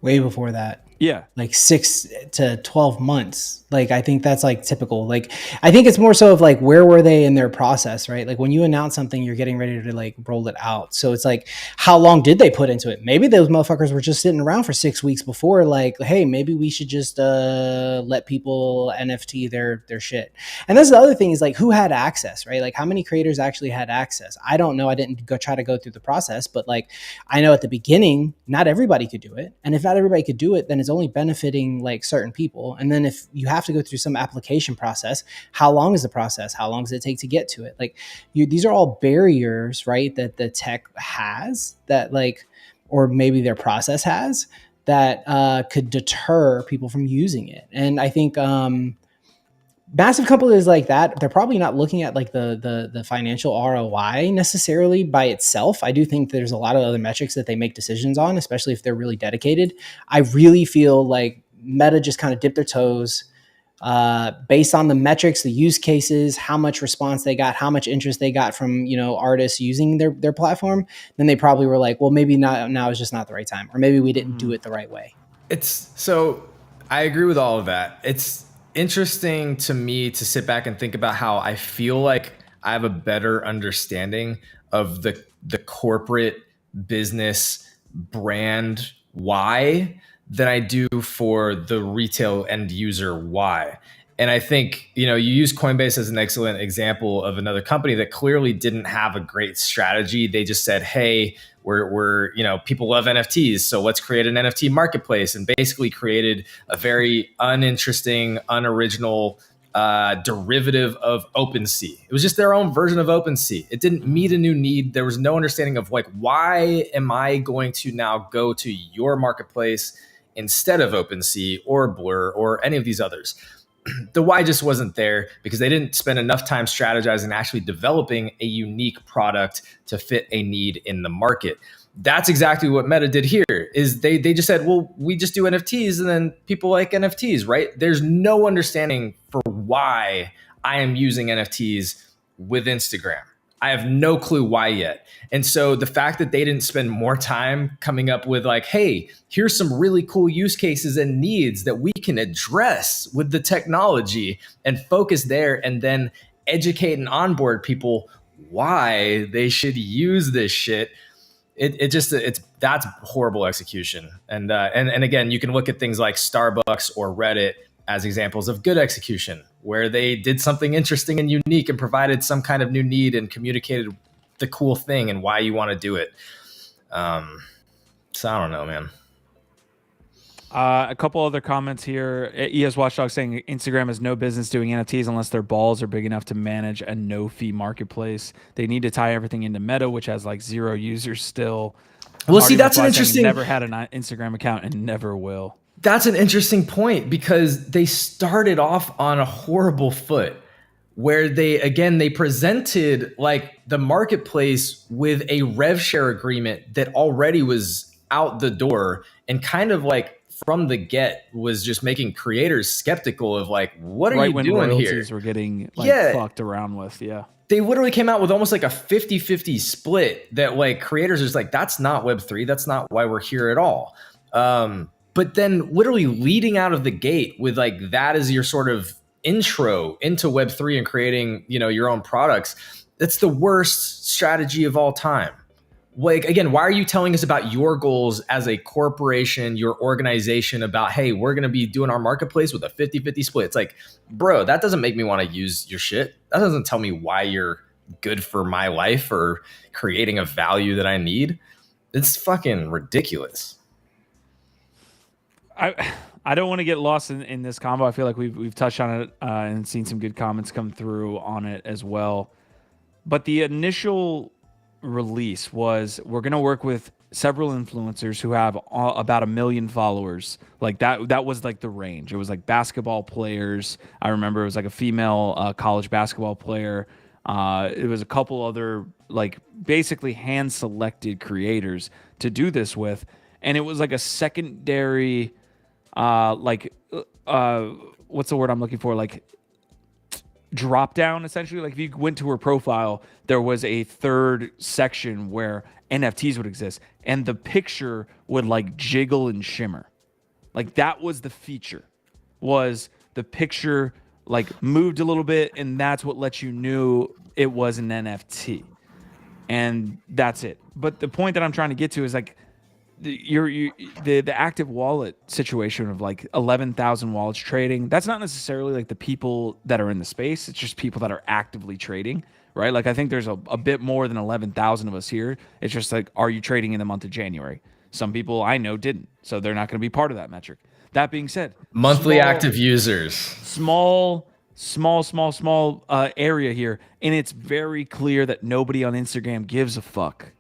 Way before that. Yeah. Like 6 to 12 months. Like, I think that's like typical. Like, I think it's more so of like, where were they in their process, right? Like when you announce something, you're getting ready to like roll it out. So it's like, how long did they put into it? Maybe those motherfuckers were just sitting around for 6 weeks before, like, hey, maybe we should just let people NFT their shit. And that's the other thing is like, who had access, right? Like how many creators actually had access? I don't know. I didn't try to go through the process, but like, I know at the beginning, not everybody could do it. And if not everybody could do it, then it's only benefiting like certain people. And then if you have to go through some application process, how long is the process? How long does it take to get to it? Like these are all barriers, right? That the tech has that like, or maybe their process has that could deter people from using it. And I think massive companies like that, they're probably not looking at like the financial ROI necessarily by itself. I do think there's a lot of other metrics that they make decisions on, especially if they're really dedicated. I really feel like Meta just kind of dipped their toes based on the metrics, the use cases, how much response they got, how much interest they got from, artists using their platform. Then they probably were like, well, maybe now is just not the right time, or maybe we didn't do it the right way. So I agree with all of that. interesting to me to sit back and think about how I feel like I have a better understanding of the corporate business brand why than I do for the retail end user why. And I think, you use Coinbase as an excellent example of another company that clearly didn't have a great strategy. They just said, hey, we're people love NFTs, so let's create an NFT marketplace, and basically created a very uninteresting, unoriginal derivative of OpenSea. It was just their own version of OpenSea. It didn't meet a new need. There was no understanding of like, why am I going to now go to your marketplace instead of OpenSea or Blur or any of these others? The why just wasn't there because they didn't spend enough time strategizing, actually developing a unique product to fit a need in the market. That's exactly what Meta did here. Is they just said, well, we just do NFTs and then people like NFTs, right? There's no understanding for why I am using NFTs with Instagram. I have no clue why yet. And so the fact that they didn't spend more time coming up with like, hey, here's some really cool use cases and needs that we can address with the technology and focus there, and then educate and onboard people why they should use this shit. That's horrible execution. And again, you can look at things like Starbucks or Reddit as examples of good execution, where they did something interesting and unique and provided some kind of new need and communicated the cool thing and why you want to do it. So I don't know, man. A couple other comments here. ES Watchdog saying Instagram has no business doing NFTs unless their balls are big enough to manage a no-fee marketplace. They need to tie everything into Meta, which has like 0 users still. Well, see, that's an interesting. Never had an Instagram account and never will. That's an interesting point because they started off on a horrible foot where they presented like the marketplace with a rev share agreement that already was out the door, and kind of like from the get was just making creators skeptical of like, what are you doing here? Right when royalties were getting like fucked around with. Yeah. They literally came out with almost like a 50-50 split that like creators are just like, that's not Web3. That's not why we're here at all. But then literally leading out of the gate with like, that is your sort of intro into Web3 and creating, your own products. That's the worst strategy of all time. Like, again, why are you telling us about your goals as a corporation, your organization, about, hey, we're going to be doing our marketplace with a 50-50 split? It's like, bro, that doesn't make me want to use your shit. That doesn't tell me why you're good for my life or creating a value that I need. It's fucking ridiculous. I don't want to get lost in this combo. I feel like we've touched on it and seen some good comments come through on it as well. But the initial release was, we're going to work with several influencers who have about 1 million followers. Like that was like the range. It was like basketball players. I remember it was like a female college basketball player. It was a couple other like basically hand selected creators to do this with. And it was like a secondary what's the word I'm looking for? Like drop down, essentially. Like if you went to her profile, there was a third section where NFTs would exist, and the picture would like jiggle and shimmer. Like that was the feature, was the picture like moved a little bit, and that's what let you knew it was an NFT. And that's it. But the point that I'm trying to get to is like the active wallet situation of like 11,000 wallets trading. That's not necessarily like the people that are in the space. It's just people that are actively trading, right? Like I think there's a bit more than 11,000 of us here. It's just like, are you trading in the month of January? Some people I know didn't, so they're not going to be part of that metric. That being said, monthly active users, small area here, and it's very clear that nobody on Instagram gives a fuck.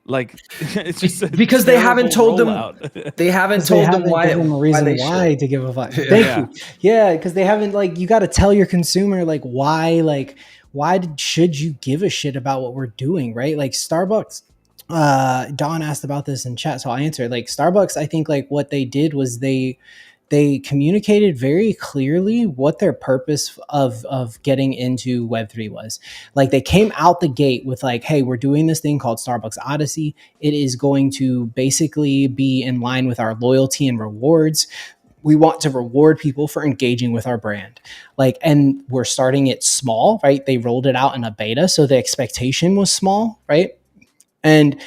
Like it's just because they haven't told them why to give a fuck. Thank you. Yeah, because they haven't, like, you got to tell your consumer like why should you give a shit about what we're doing, right? Like Starbucks. Don asked about this in chat, so I'll answer. Like Starbucks, I think like what they did was they communicated very clearly what their purpose of getting into Web3 was. Like they came out the gate with like, hey, we're doing this thing called Starbucks Odyssey. It is going to basically be in line with our loyalty and rewards. We want to reward people for engaging with our brand. Like, and we're starting it small, right? They rolled it out in a beta, so the expectation was small, right? And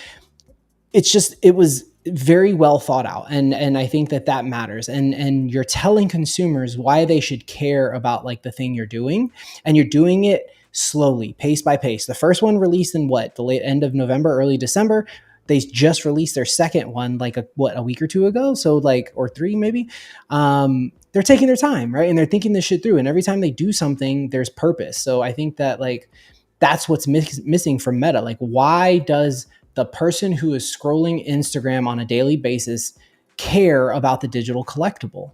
it was very well thought out, and I think that matters, and you're telling consumers why they should care about like the thing you're doing, and you're doing it slowly, pace by pace. The first one released in the late end of November, early December. They just released their second one like a week or two ago, so like, or three maybe. They're taking their time, right? And they're thinking this shit through, and every time they do something, there's purpose. So I think that like that's what's missing from Meta. Like, why does the person who is scrolling Instagram on a daily basis care about the digital collectible?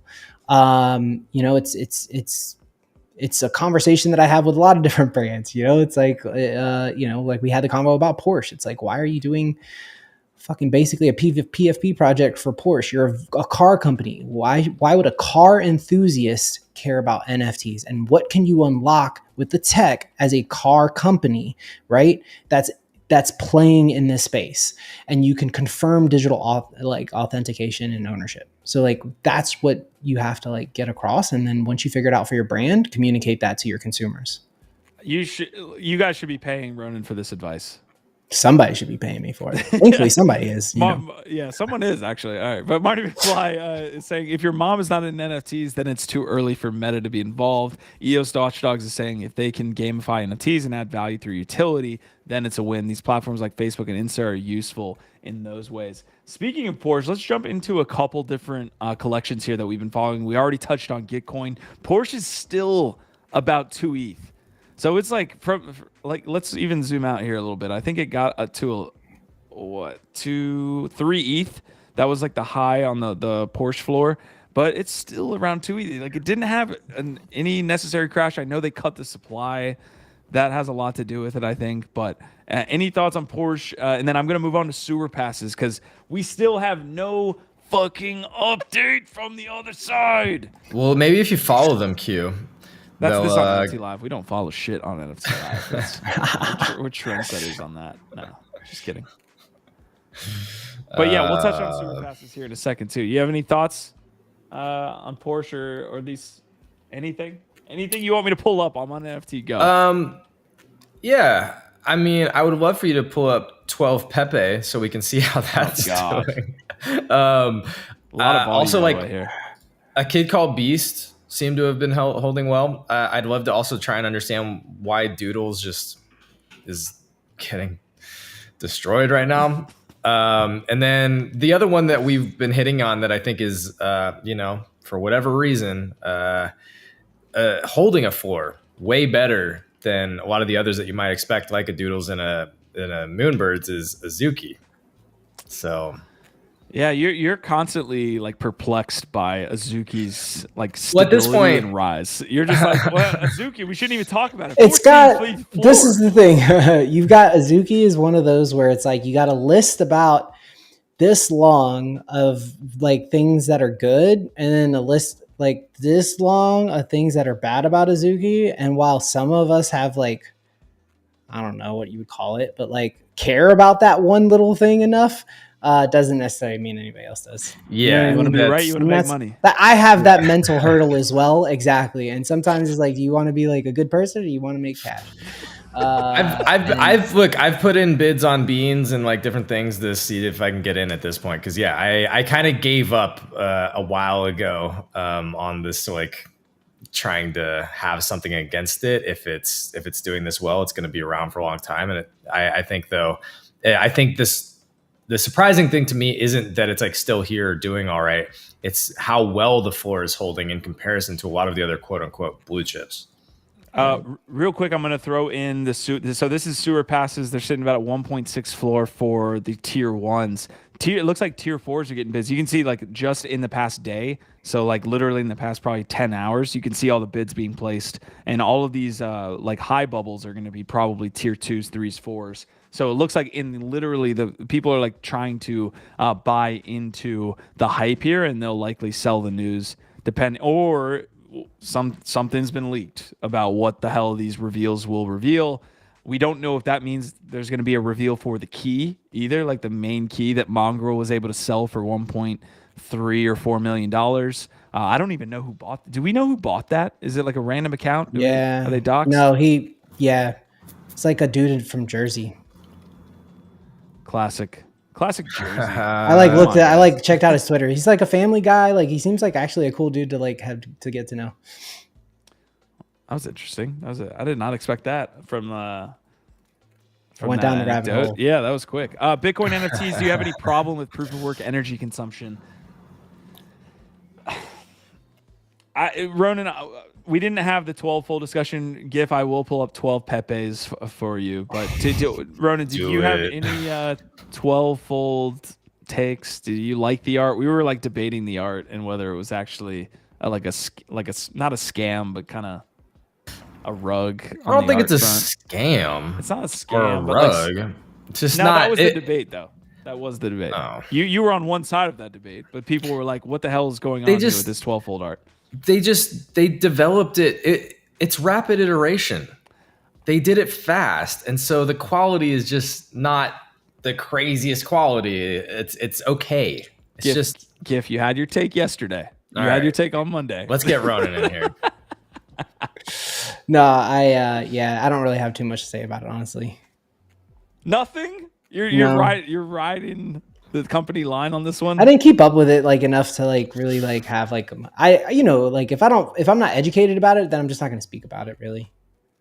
It's a conversation that I have with a lot of different brands. It's like, like we had the convo about Porsche. It's like, why are you doing fucking basically a PFP project for Porsche? You're a car company. Why would a car enthusiast care about NFTs? And what can you unlock with the tech as a car company, right? That's playing in this space, and you can confirm digital authentication and ownership. So like, that's what you have to like get across. And then once you figure it out for your brand, communicate that to your consumers. You guys should be paying Ronan for this advice. Somebody should be paying me for it. Thankfully, somebody is. Yeah, someone is actually. All right, but Marty McFly is saying if your mom is not in NFTs, then it's too early for Meta to be involved. EOS Watchdogs is saying if they can gamify NFTs and add value through utility, then it's a win. These platforms like Facebook and Insta are useful in those ways. Speaking of Porsche, let's jump into a couple different collections here that we've been following. We already touched on Gitcoin. Porsche is still about 2 ETH. So it's like let's even zoom out here a little bit. I think it got to 3 ETH. That was like the high on the Porsche floor, but it's still around 2 ETH. Like, it didn't have any necessary crash. I know they cut the supply. That has a lot to do with it, I think. But any thoughts on Porsche? And then I'm gonna move on to sewer passes because we still have no fucking update from the other side. Well, maybe if you follow them, Q. That's this on NFT Live. We don't follow shit on NFT Live. We're trendsetters on that. No, just kidding. But yeah, we'll touch on super passes here in a second too. You have any thoughts on Porsche or these anything? Anything you want me to pull up? I'm on NFT Go. Yeah. I mean, I would love for you to pull up 12 Pepe so we can see how that's doing. A lot of also, like right here. A Kid Called Beast seem to have been holding well. I'd love to also try and understand why Doodles just is getting destroyed right now. And then the other one that we've been hitting on that I think is, for whatever reason, holding a floor way better than a lot of the others that you might expect, like a Doodles and a Moonbirds, is Azuki. So. Yeah, you're constantly like perplexed by Azuki's like stability at this point, and rise. You're just like, well, Azuki, we shouldn't even talk about it. It's got. This is the thing. You've got Azuki is one of those where it's like you got a list about this long of like things that are good, and then a list like this long of things that are bad about Azuki. And while some of us have like, I don't know what you would call it, but like care about that one little thing enough. Doesn't necessarily mean anybody else does. Yeah, you want to be right. You want to make money. I have that mental hurdle as well. Exactly. And sometimes it's like, do you want to be like a good person, or do you want to make cash? I've put in bids on beans and like different things to see if I can get in at this point. Cause yeah, I kind of gave up a while ago on this, like trying to have something against it. If it's doing this well, it's going to be around for a long time. And I think the surprising thing to me isn't that it's like still here doing all right. It's how well the floor is holding in comparison to a lot of the other quote unquote blue chips. Real quick, I'm going to throw in the so this is sewer passes. They're sitting about at 1.6 floor for the tier ones. It looks like tier 4s are getting bids. You can see like just in the past day. So like literally in the past probably 10 hours, you can see all the bids being placed, and all of these like high bubbles are going to be probably tier 2s, 3s, 4s. So it looks like in literally the people are like trying to buy into the hype here, and they'll likely sell the news or something's been leaked about what the hell these reveals will reveal. We don't know if that means there's going to be a reveal for the key either, like the main key that Mongrel was able to sell for $1.3 or $4 million. I don't even know who bought. Do we know who bought that? Is it like a random account? Yeah. Are they doxxed? No, yeah. It's like a dude from Jersey. Classic Jersey. I checked out his Twitter. He's like a family guy. Like he seems like actually a cool dude to like have to get to know. That was interesting. I did not expect that from went down the rabbit hole. Yeah, that was quick. Bitcoin NFTs. Do you have any problem with proof of work energy consumption? Ronan, we didn't have the 12-fold discussion. GIF, I will pull up 12 Pepes for you. But Ronan, did you have any 12-fold takes? Did you like the art? We were like debating the art and whether it was actually not a scam, but kind of a rug. I don't think it's a scam. It's not a scam. Or a rug. It's just not. That was the debate, though. That was the debate. Oh. You were on one side of that debate, but people were like, "What the hell is going on here with this 12-fold art?" They developed it. It's rapid iteration. They did it fast, and so the quality is just not the craziest quality. It's okay. It's GIF. You had your take yesterday. You had your take on Monday. Let's get Ronan in here. No, I don't really have too much to say about it, honestly. Nothing. You're right. You're riding the company line on this one. I didn't keep up with it like enough to like really like have like if I'm not educated about it, then I'm just not going to speak about it really.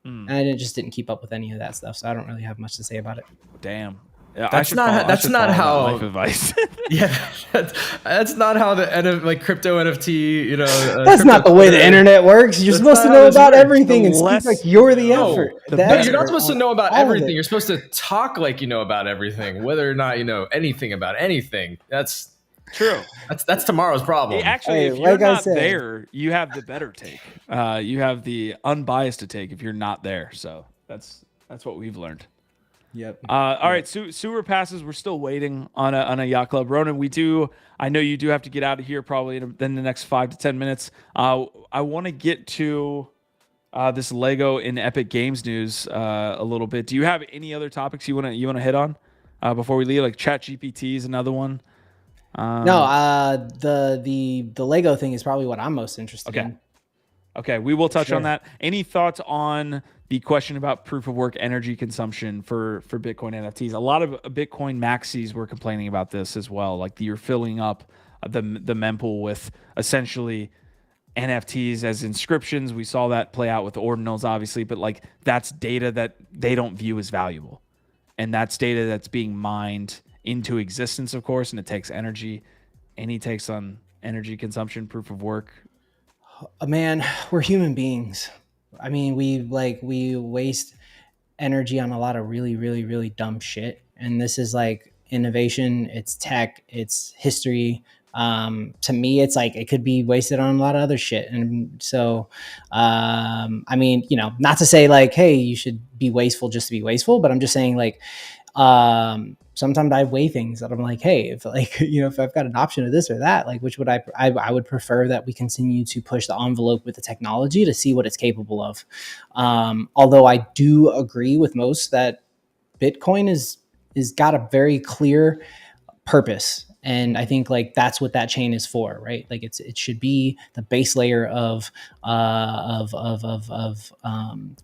And I just didn't keep up with any of that stuff, so I don't really have much to say about it. Damn. Yeah, that's not how life advice. Yeah, that's not how the crypto NFT. That's not the way the internet works. You're supposed to know about everything and speak like you're the effort. No, you're not supposed to know about everything. You're supposed to talk like you know about everything, whether or not you know anything about anything. That's true. That's tomorrow's problem. Actually, if you're not there, you have the better take. You have the unbiased to take if you're not there. So that's what we've learned. Yep. All right. Sewer passes. We're still waiting on a yacht club. Ronan, I know you do have to get out of here probably in the next 5 to 10 minutes. I want to get to this Lego in Epic Games news a little bit. Do you have any other topics you want to hit on before we leave? Like ChatGPT is another one. No, the Lego thing is probably what I'm most interested in. Okay, we will touch on that. Any thoughts on the question about proof of work energy consumption for Bitcoin NFTs? A lot of Bitcoin maxis were complaining about this as well. Like you're filling up the mempool with essentially NFTs as inscriptions. We saw that play out with ordinals, obviously, but like that's data that they don't view as valuable. And that's data that's being mined into existence, of course, and it takes energy. Any takes on energy consumption, proof of work? Man, we're human beings. I mean, we waste energy on a lot of really, really, really dumb shit. And this is like innovation, it's tech, it's history. To me, it's like it could be wasted on a lot of other shit. And so, I mean, not to say like, hey, you should be wasteful just to be wasteful, but I'm just saying like, sometimes I weigh things that I'm like, hey, if I've got an option of this or that, like, which would I would prefer that we continue to push the envelope with the technology to see what it's capable of. Although I do agree with most that Bitcoin is got a very clear purpose. And I think like that's what that chain is for, right? Like it should be the base layer of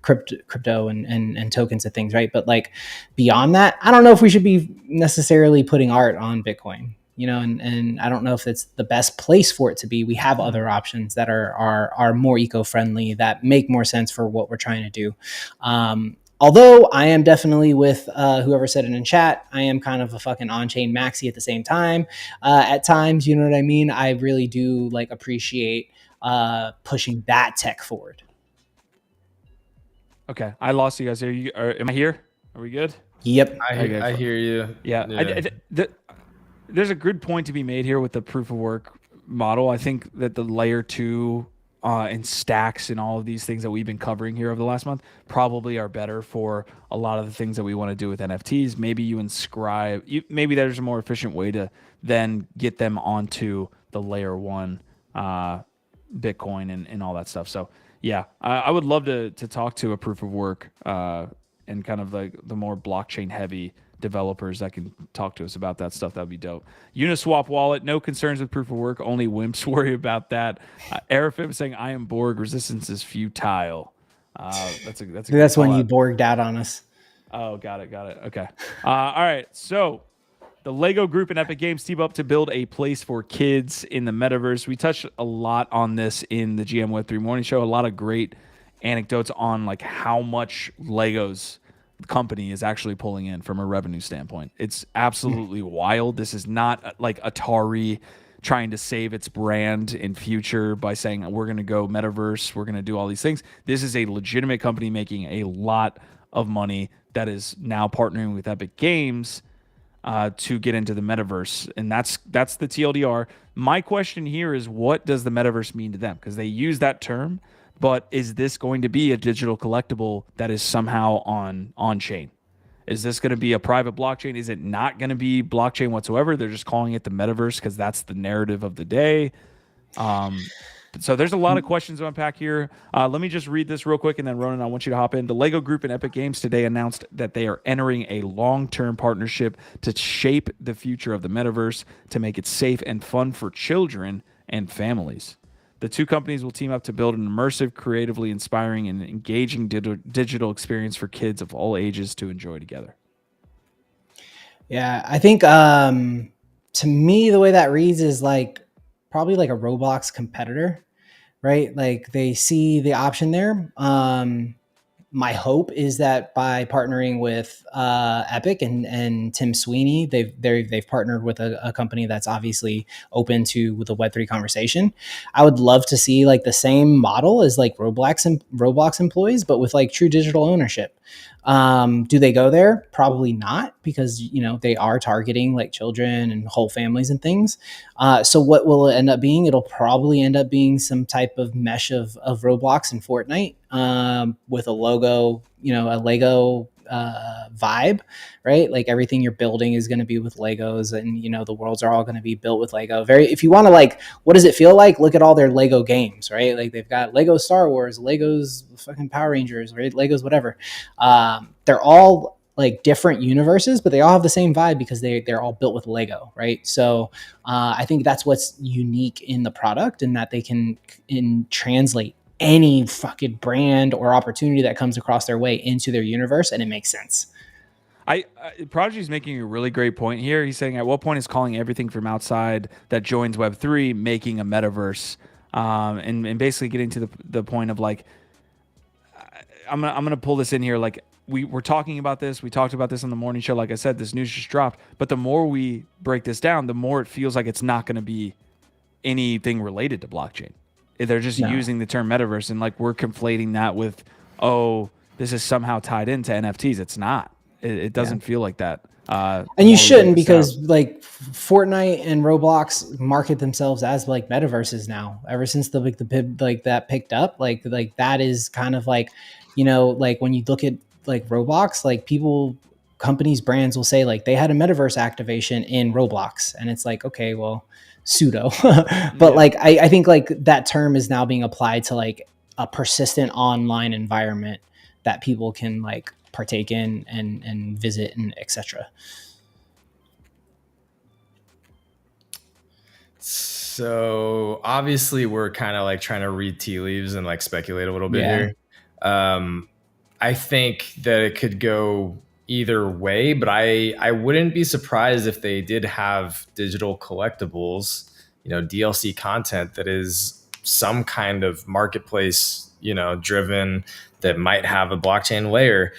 crypto and tokens and things, right? But like beyond that, I don't know if we should be necessarily putting art on Bitcoin, and I don't know if it's the best place for it to be. We have other options that are more eco-friendly, that make more sense for what we're trying to do. Although I am definitely with whoever said it in chat, I am kind of a fucking on-chain maxi at the same time. At times, you know what I mean? I really do like appreciate pushing that tech forward. Okay, I lost you guys. Am I here? Are we good? Yep. I hear you. Yeah. There's a good point to be made here with the proof of work model. I think that the layer 2 and stacks and all of these things that we've been covering here over the last month probably are better for a lot of the things that we want to do with NFTs. Maybe you inscribe, maybe there's a more efficient way to then get them onto the layer 1 Bitcoin and all that stuff. So yeah, I would love to talk to a proof of work and kind of like the more blockchain heavy developers that can talk to us about that stuff. That'd be dope. Uniswap wallet, no concerns with proof of work. Only wimps worry about that. Arafib saying, I am Borg. Resistance is futile. That's a That's good when call you out. Borged out on us. Oh, got it. Okay. All right. So the Lego Group and Epic Games team up to build a place for kids in the metaverse. We touched a lot on this in the GM Web3 Morning Show. A lot of great anecdotes on like how much Lego's company is actually pulling in from a revenue standpoint. It's absolutely wild. This is not like Atari trying to save its brand in future by saying we're going to go metaverse, we're going to do all these things. This is a legitimate company making a lot of money that is now partnering with Epic Games to get into the metaverse, and that's the TLDR. My question here is, what does the metaverse mean to them? Because they use that term, but is this going to be a digital collectible that is somehow on chain? Is this going to be a private blockchain? Is it not going to be blockchain whatsoever? They're just calling it the metaverse because that's the narrative of the day. So there's a lot of questions to unpack here. Let me just read this real quick, and then Ronan, I want you to hop in. The Lego Group and Epic Games today announced that they are entering a long-term partnership to shape the future of the metaverse to make it safe and fun for children and families. The two companies will team up to build an immersive, creatively inspiring, and engaging digital experience for kids of all ages to enjoy together. Yeah, I think to me, the way that reads is like probably like a Roblox competitor, right? Like they see the option there. My hope is that by partnering with Epic and Tim Sweeney, they've partnered with a company that's obviously open to the Web3 conversation. I would love to see like the same model as like Roblox employees, but with like true digital ownership. Do they go there? Probably not, because they are targeting like children and whole families and things. So what will it end up being? It'll probably end up being some type of mesh of Roblox and Fortnite with a logo, a Lego vibe, right? Like everything you're building is going to be with Legos, and the worlds are all going to be built with Lego. If you want to like, what does it feel like? Look at all their Lego games, right? Like they've got Lego Star Wars, Legos fucking Power Rangers, right? Legos whatever. They're all like different universes, but they all have the same vibe because they're all built with Lego, right? So I think that's what's unique in the product, and that they can translate any fucking brand or opportunity that comes across their way into their universe, and it makes sense. Prodigy is making a really great point here. He's saying, at what point is calling everything from outside that joins Web3 making a metaverse, and basically getting to the point of like, I'm gonna pull this in here. Like we're talking about this. We talked about this on the morning show. Like I said, this news just dropped. But the more we break this down, the more it feels like it's not going to be anything related to blockchain. They're just using the term metaverse, and like we're conflating that with, this is somehow tied into NFTs. It's not. It doesn't feel like that. And you shouldn't, because like Fortnite and Roblox market themselves as like metaverses now. Ever since that picked up, like that is kind of like, like when you look at like Roblox, like companies, brands will say like they had a metaverse activation in Roblox, and it's like, okay, well, pseudo. But like I think like that term is now being applied to like a persistent online environment that people can like partake in and visit and etc. So obviously we're kind of like trying to read tea leaves and like speculate a little bit here. I think that it could go either way, but I wouldn't be surprised if they did have digital collectibles, DLC content that is some kind of marketplace, driven, that might have a blockchain layer.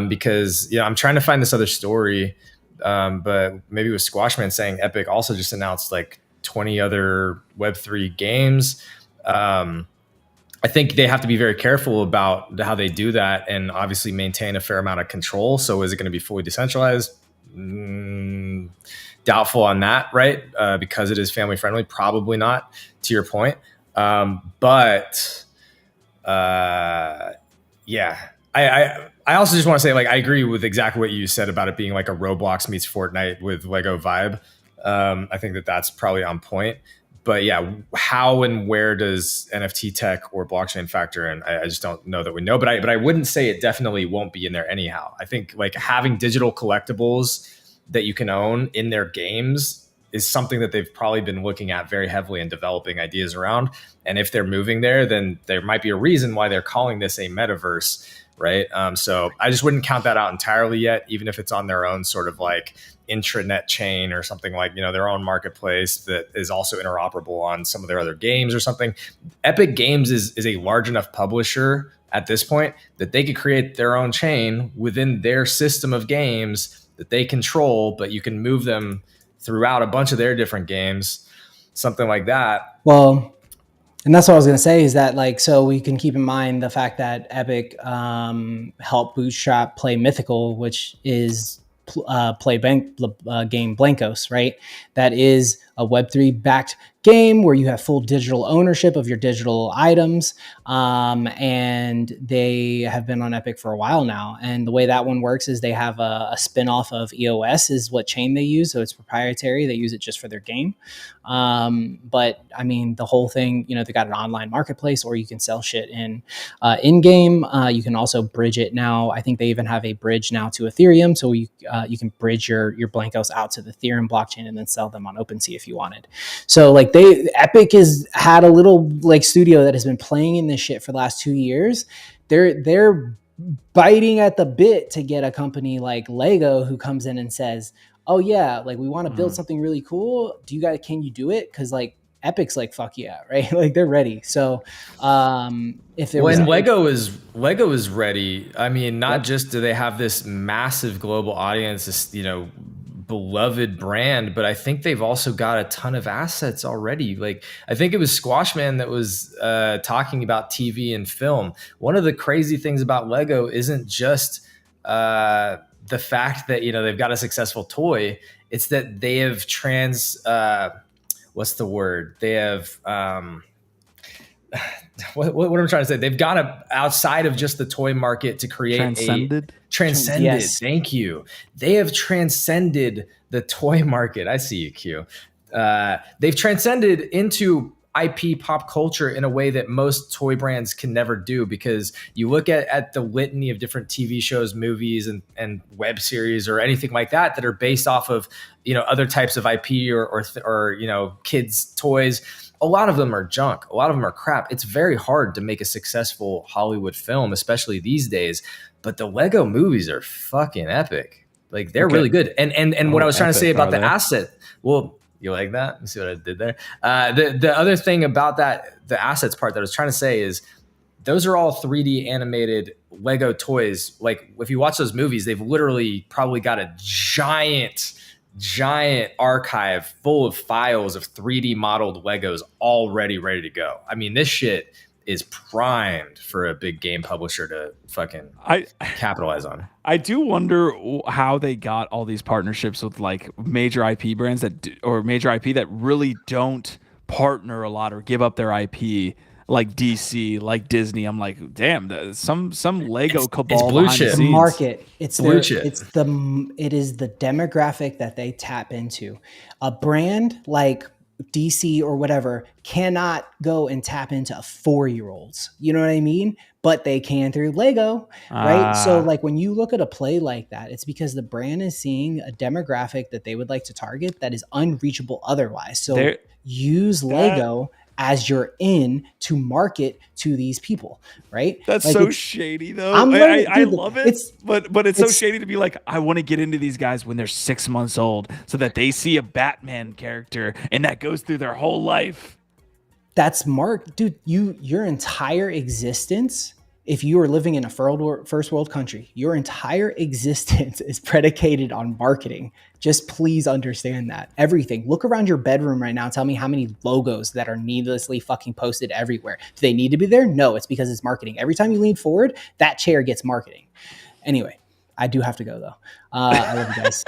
Because I'm trying to find this other story, but maybe it was Squashman saying Epic also just announced like 20 other Web3 games. I think they have to be very careful about how they do that, and obviously maintain a fair amount of control. So is it going to be fully decentralized? Doubtful on that, right? Because it is family friendly, probably not, to your point. But yeah, I also just want to say, like, I agree with exactly what you said about it being like a Roblox meets Fortnite with Lego vibe. I think that that's probably on point. But yeah, how and where does NFT tech or blockchain factor in? I just don't know that we know. But I wouldn't say it definitely won't be in there anyhow. I think like having digital collectibles that you can own in their games is something that they've probably been looking at very heavily and developing ideas around. And if they're moving there, then there might be a reason why they're calling this a metaverse, right? So I just wouldn't count that out entirely yet, even if it's on their own sort of like intranet chain or something like, you know, their own marketplace that is also interoperable on some of their other games or something. Epic Games is a large enough publisher at this point that they could create their own chain within their system of games that they control, but you can move them throughout a bunch of their different games, something like that. Well, and that's what I was going to say is that, like, so we can keep in mind the fact that Epic helped bootstrap Play Mythical, which is game Blankos, right? That is a Web3 backed game where you have full digital ownership of your digital items. And they have been on Epic for a while now. And the way that one works is they have a spin-off of EOS is what chain they use. So it's proprietary. They use it just for their game. But I mean, the whole thing, you know, they got an online marketplace, or you can sell shit in-game. You can also bridge it now. I think they even have a bridge now to Ethereum. So you can bridge your Blankos out to the Ethereum blockchain and then sell them on OpenSea if you wanted. So like Epic has had a little like studio that has been playing in this shit for the last 2 years. They're biting at the bit to get a company like Lego who comes in and says, oh yeah, like we want to build something really cool. Can you do it? Cause like Epic's like, fuck yeah, right? Like they're ready. So if there was Lego is ready, I mean, not just do they have this massive global audience, this, you know, beloved brand, but I think they've also got a ton of assets already. Like I think it was Squashman that was talking about TV and film. One of the crazy things about Lego isn't just the fact that, you know, they've got a successful toy. It's that they have what's the word? They have what I'm trying to say. They've got outside of just the toy market to create transcended. Yes. Thank you. They have transcended the toy market. I see you, Q. They've transcended into IP pop culture in a way that most toy brands can never do, because you look at the litany of different TV shows, movies, and web series or anything like that are based off of, you know, other types of IP or you know, kids toys. A lot of them are junk. A lot of them are crap. It's very hard to make a successful Hollywood film, especially these days. But the Lego movies are fucking epic. Like they're really good. And what I was trying to say about the asset, well, you like that? You see what I did there? The other thing about that, the assets part that I was trying to say is those are all 3D animated Lego toys. Like if you watch those movies, they've literally probably got a giant archive full of files of 3D modeled Legos already ready to go. I mean, this shit is primed for a big game publisher to fucking capitalize on. I do wonder how they got all these partnerships with like major IP brands or major IP that really don't partner a lot or give up their IP, like DC, like Disney. I'm like, damn, some Lego cabal blue behind chip. the the scenes. market. It's blue chip. It is the demographic that they tap into. A brand like DC or whatever cannot go and tap into 4-year-olds. You know what I mean? But they can through Lego, right? So like when you look at a play like that, it's because the brand is seeing a demographic that they would like to target that is unreachable otherwise. So use Lego as your in to market to these people, right? That's like so shady though. Dude, I love it, but it's so shady to be like, I want to get into these guys when they're 6 months old so that they see a Batman character and that goes through their whole life. That's dude, your entire existence, if you are living in a first world country, your entire existence is predicated on marketing. Just please understand that. Everything. Look around your bedroom right now. Tell me how many logos that are needlessly fucking posted everywhere. Do they need to be there? No, it's because it's marketing. Every time you lean forward, that chair gets marketing. Anyway, I do have to go though. I love you guys.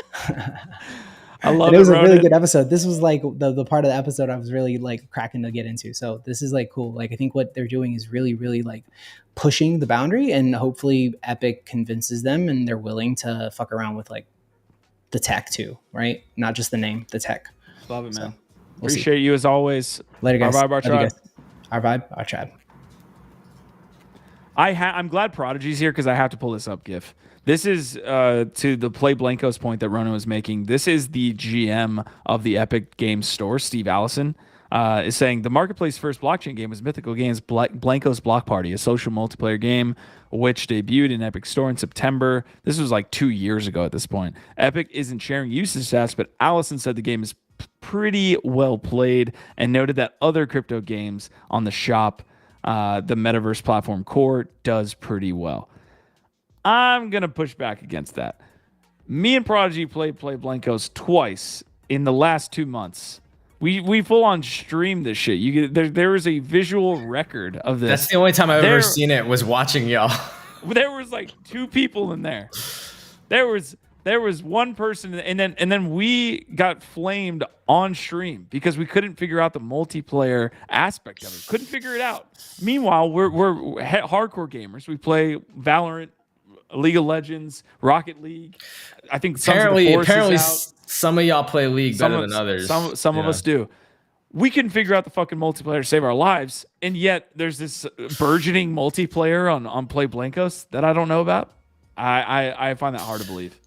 I love it. It was a really good episode. This was like the part of the episode I was really like cracking to get into. So this is like cool. Like I think what they're doing is really, really like pushing the boundary, and hopefully Epic convinces them and they're willing to fuck around with like the tech too, right? Not just the name, the tech. Love it, man. We'll see. Appreciate you as always. Later, guys. Our vibe, our Love you tribe. guys. Our vibe, our tribe. I'm glad Prodigy's here because I have to pull this up, GIF. This is to the Play Blanco's point that Ronan was making. This is the GM of the Epic Games Store, Steve Allison, is saying the marketplace first blockchain game was Mythical Games Blanco's Block Party, a social multiplayer game which debuted in Epic Store in September. This was like 2 years ago at this point. Epic isn't sharing usage stats, but Allison said the game is pretty well played and noted that other crypto games on the shop, the Metaverse platform Core, does pretty well. I'm going to push back against that. Me and Prodigy played Play Blancos twice in the last 2 months. We full on streamed this shit. There is a visual record of this. That's the only time I've ever seen it, was watching y'all. There was like 2 people in there. There was one person, and then we got flamed on stream because we couldn't figure out the multiplayer aspect of it. Couldn't figure it out. Meanwhile, we're hardcore gamers. We play Valorant, League of Legends, Rocket League. I think apparently some of y'all play League better than others. Some of us do. We couldn't figure out the fucking multiplayer to save our lives, and yet there's this burgeoning multiplayer on Play Blancos that I don't know about. I find that hard to believe.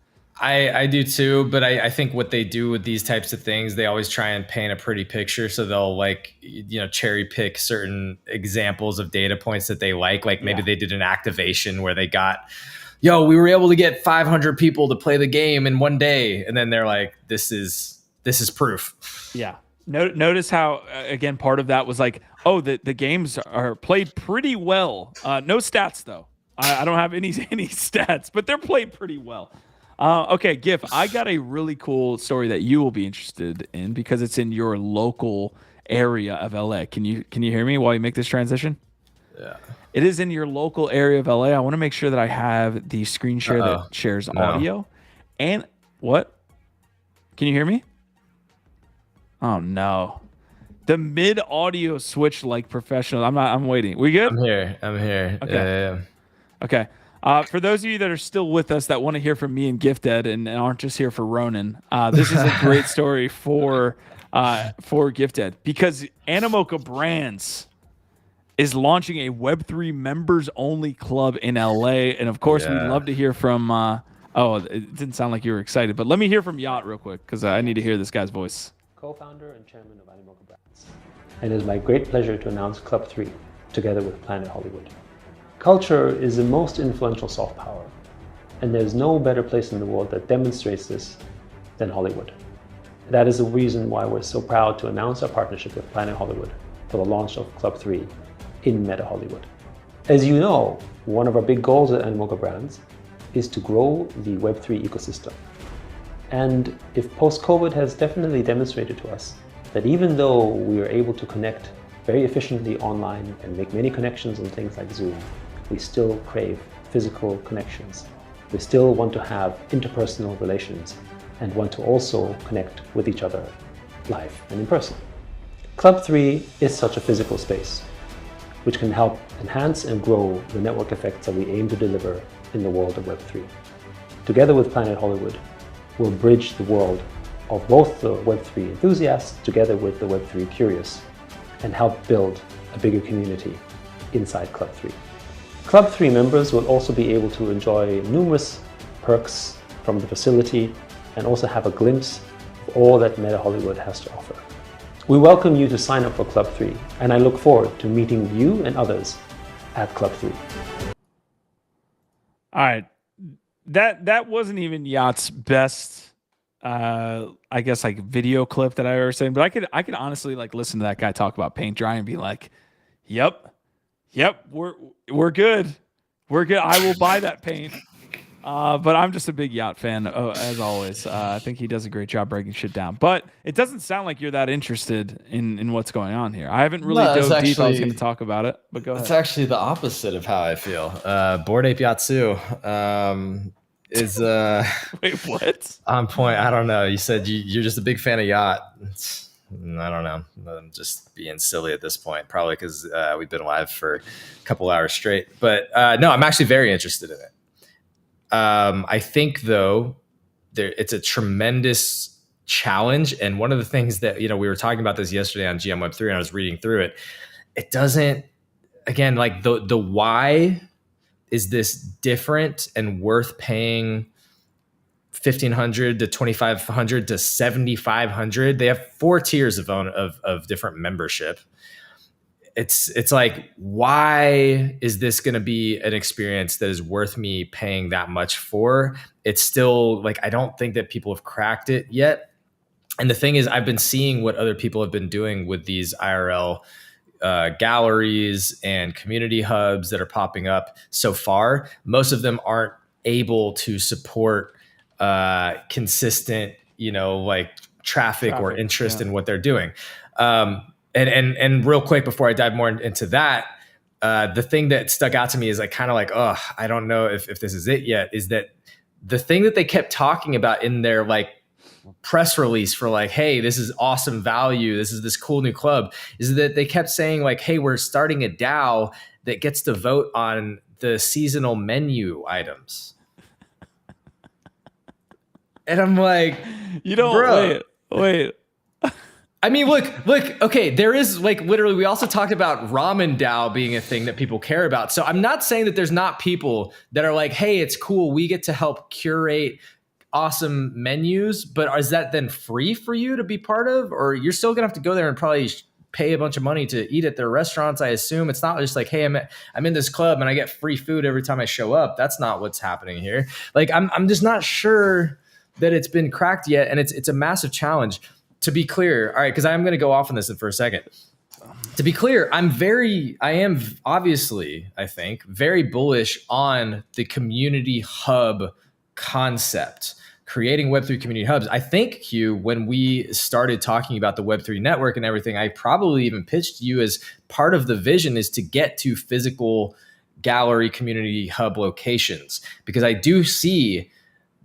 I do too, but I think what they do with these types of things, they always try and paint a pretty picture. So they'll cherry pick certain examples of data points that they like. Like maybe they did an activation where they got, we were able to get 500 people to play the game in one day. And then they're like, this is proof. Yeah. Notice how, again, part of that was like, the games are played pretty well. No stats though. I don't have any stats, but they're played pretty well. Okay, GIF, I got a really cool story that you will be interested in because it's in your local area of LA. Can you hear me while you make this transition? Yeah. It is in your local area of LA. I want to make sure that I have the screen share that shares audio. And what? Can you hear me? Oh no. The mid audio switched like professional. I'm waiting. We good? I'm here. Okay. Yeah. Okay. For those of you that are still with us that want to hear from me and Gifted and aren't just here for Ronan, this is a great story for Gifted because Animoca Brands is launching a Web3 members only club in LA, and of course we'd love to hear from. It didn't sound like you were excited, but let me hear from Yacht real quick because I need to hear this guy's voice. Co-founder and chairman of Animoca Brands, and it is my great pleasure to announce Club 3 together with Planet Hollywood. Culture is the most influential soft power, and there's no better place in the world that demonstrates this than Hollywood. That is the reason why we're so proud to announce our partnership with Planet Hollywood for the launch of Club 3 in Meta Hollywood. As you know, one of our big goals at Animoca Brands is to grow the Web3 ecosystem. And if post-COVID has definitely demonstrated to us that even though we are able to connect very efficiently online and make many connections on things like Zoom, we still crave physical connections. We still want to have interpersonal relations and want to also connect with each other live and in person. Club 3 is such a physical space, which can help enhance and grow the network effects that we aim to deliver in the world of Web3. Together with Planet Hollywood, we'll bridge the world of both the Web3 enthusiasts together with the Web3 curious and help build a bigger community inside Club 3. Club 3 members will also be able to enjoy numerous perks from the facility and also have a glimpse of all that Meta Hollywood has to offer. We welcome you to sign up for Club 3, and I look forward to meeting you and others at Club 3. All right. That wasn't even Yacht's best I guess like video clip that I ever seen, but I could honestly like listen to that guy talk about paint dry and be like, Yep, we're good. We're good. I will buy that paint. But I'm just a big Yacht fan, as always. I think he does a great job breaking shit down. But it doesn't sound like you're that interested in what's going on here. I haven't really dove deep. I was going to talk about it, but go ahead. It's actually the opposite of how I feel. Bored Ape Yatsu is wait, what? on point. I don't know. You said you're just a big fan of Yacht. I don't know. I'm just being silly at this point, probably because we've been live for a couple hours straight. But no, I'm actually very interested in it. I think though, it's a tremendous challenge. And one of the things that, we were talking about this yesterday on GM Web3 and I was reading through it. It doesn't, again, like the why is this different and worth paying $1,500 to $2,500 to $7,500? They have 4 tiers of different membership. It's like, why is this going to be an experience that is worth me paying that much for? It's still like, I don't think that people have cracked it yet. And the thing is, I've been seeing what other people have been doing with these IRL galleries and community hubs that are popping up so far. Most of them aren't able to support consistent, like traffic or interest in what they're doing. And real quick before I dive more into that, the thing that stuck out to me is like kind of like, oh, I don't know if this is it yet, is that the thing that they kept talking about in their like press release for like, hey, this is awesome value, this is this cool new club, is that they kept saying like, hey, we're starting a DAO that gets to vote on the seasonal menu items. And I'm like, bro, wait. I mean, look, okay, there is like literally, we also talked about ramen DAO being a thing that people care about. So I'm not saying that there's not people that are like, hey, it's cool, we get to help curate awesome menus, but is that then free for you to be part of? Or you're still gonna have to go there and probably pay a bunch of money to eat at their restaurants, I assume. It's not just like, hey, I'm in this club and I get free food every time I show up. That's not what's happening here. Like, I'm just not sure that it's been cracked yet, and it's a massive challenge. To be clear, all right, because I'm going to go off on this for a second. To be clear, I am obviously, I think, very bullish on the community hub concept, creating Web3 community hubs. I think, Hugh, when we started talking about the Web3 network and everything, I probably even pitched you as part of the vision is to get to physical gallery community hub locations, because I do see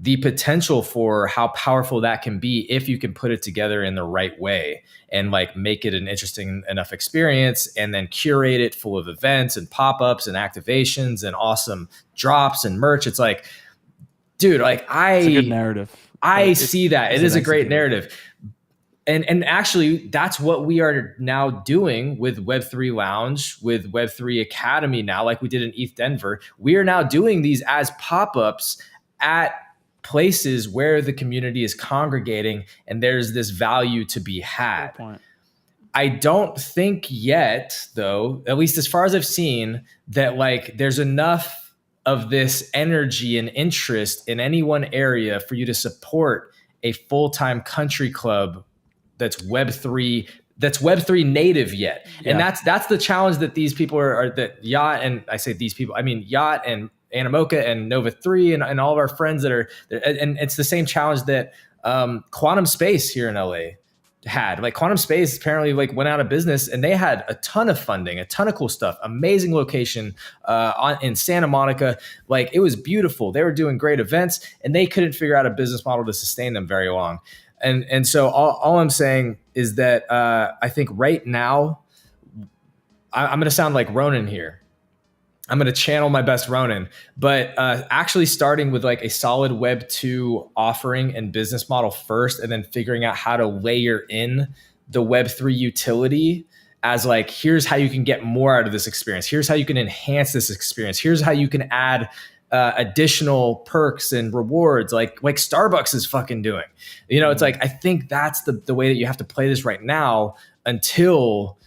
the potential for how powerful that can be if you can put it together in the right way and like make it an interesting enough experience, and then curate it full of events and pop-ups and activations and awesome drops and merch. It's like, dude, like it's a good narrative. I see that. It is a great narrative. And actually, that's what we are now doing with Web3 Lounge, with Web3 Academy now, like we did in ETH Denver. We are now doing these as pop-ups at places where the community is congregating, and there's this value to be had. I don't think yet, though, at least as far as I've seen, that like there's enough of this energy and interest in any one area for you to support a full-time country club that's Web3 native yet. Yeah. And that's the challenge that these people are that Yacht, and I say these people, I mean Yacht and Animoca and Nova 3 and all of our friends that are there. And it's the same challenge that Quantum Space here in LA had. Like Quantum Space apparently like went out of business, and they had a ton of funding, a ton of cool stuff, amazing location in Santa Monica. Like it was beautiful. They were doing great events, and they couldn't figure out a business model to sustain them very long. And so all I'm saying is that I think right now, I'm going to sound like Ronan here. I'm going to channel my best Ronan, but actually starting with like a solid Web 2 offering and business model first, and then figuring out how to layer in the Web 3 utility as like, here's how you can get more out of this experience. Here's how you can enhance this experience. Here's how you can add additional perks and rewards like Starbucks is fucking doing. It's like, I think that's the way that you have to play this right now until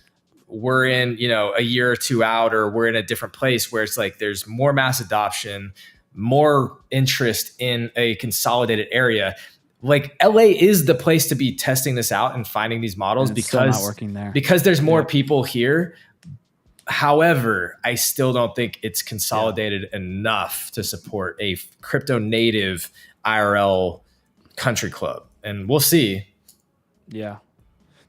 we're in, a year or two out, or we're in a different place where it's like there's more mass adoption, more interest in a consolidated area. Like LA is the place to be testing this out and finding these models because not working there. Because there's more people here. However, I still don't think it's consolidated enough to support a crypto native IRL country club. And we'll see. Yeah.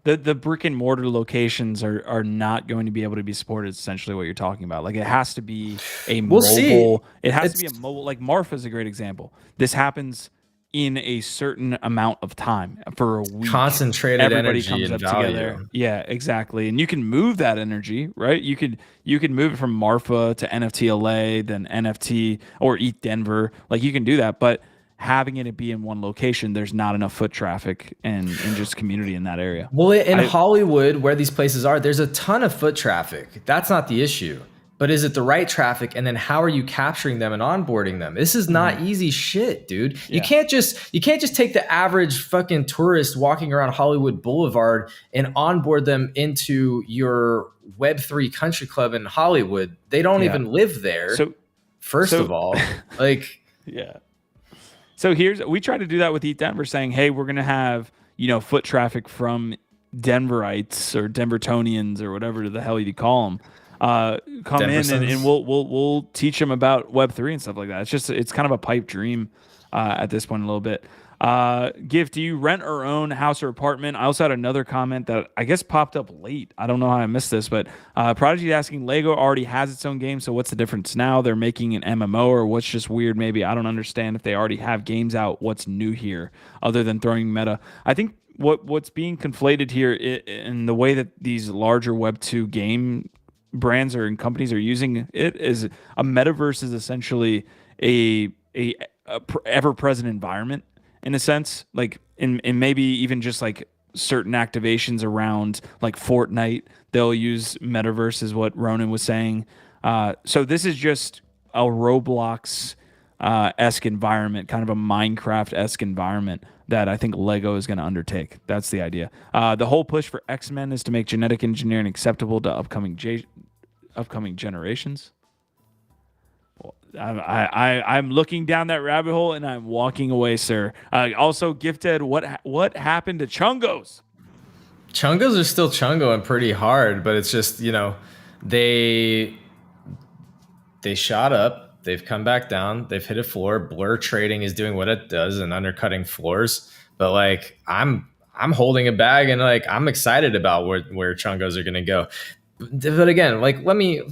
The brick and mortar locations are not going to be able to be supported. Essentially, what you're talking about, like it has to be a mobile. See. It has to be a mobile. Like Marfa is a great example. This happens in a certain amount of time for a week. Concentrated Everybody energy comes and up value. together. Yeah, exactly. And you can move that energy, right? You could move it from Marfa to NFT LA, then NFT or ETH Denver. Like you can do that, but having it be in one location, there's not enough foot traffic and just community in that area. Well, in Hollywood, where these places are, there's a ton of foot traffic. That's not the issue. But is it the right traffic? And then how are you capturing them and onboarding them? This is not easy shit, dude. Yeah. You can't just take the average fucking tourist walking around Hollywood Boulevard and onboard them into your Web3 country club in Hollywood. They don't even live there. So first of all, like, yeah. So we try to do that with Eat Denver, saying, hey, we're going to have, foot traffic from Denverites or Denvertonians or whatever the hell you call them. Come in and we'll teach them about Web3 and stuff like that. It's kind of a pipe dream at this point a little bit. Gift, do you rent or own house or apartment? I also had another comment that I guess popped up late. I don't know how I missed this, but Prodigy asking, Lego already has its own game, so what's the difference now? They're making an MMO, or what's just weird? Maybe I don't understand if they already have games out. What's new here other than throwing meta? I think what's being conflated here in the way that these larger Web2 game brands or and companies are using it is a metaverse is essentially a ever-present environment in a sense, like in maybe even just like certain activations around like Fortnite, they'll use metaverse is what Ronan was saying. So this is just a Roblox esque environment, kind of a Minecraft-esque environment that I think Lego is going to undertake. That's the idea. The whole push for X-Men is to make genetic engineering acceptable to upcoming generations. Well, I'm looking down that rabbit hole and I'm walking away, sir. Also, Gifted, what happened to Chungos? Chungos are still chungoing pretty hard, but it's just, they shot up. They've come back down. They've hit a floor. Blur trading is doing what it does and undercutting floors. But like, I'm holding a bag and like, I'm excited about where Chungos are going to go. But again, like, let me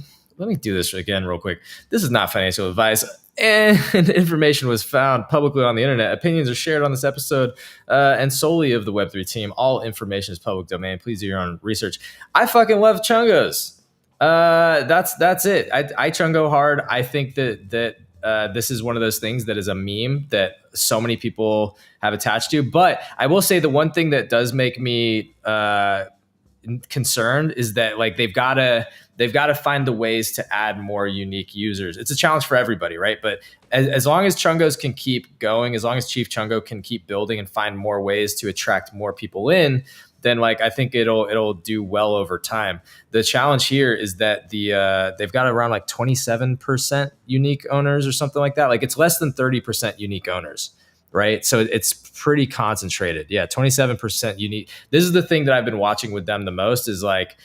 do this again real quick. This is not financial advice, and information was found publicly on the internet. Opinions are shared on this episode and solely of the Web3 team. All information is public domain. Please do your own research. I fucking love Chungos. That's it. I Chungo hard. I think that this is one of those things that is a meme that so many people have attached to. But I will say the one thing that does make me concerned is that like they've got to find the ways to add more unique users. It's a challenge for everybody, right? But as long as Chungos can keep going, as long as Chief Chungo can keep building and find more ways to attract more people in, then like I think it'll do well over time. The challenge here is that they've got around like 27% unique owners or something like that. Like it's less than 30% unique owners, right? So it's pretty concentrated. Yeah, 27% unique. This is the thing that I've been watching with them the most is like,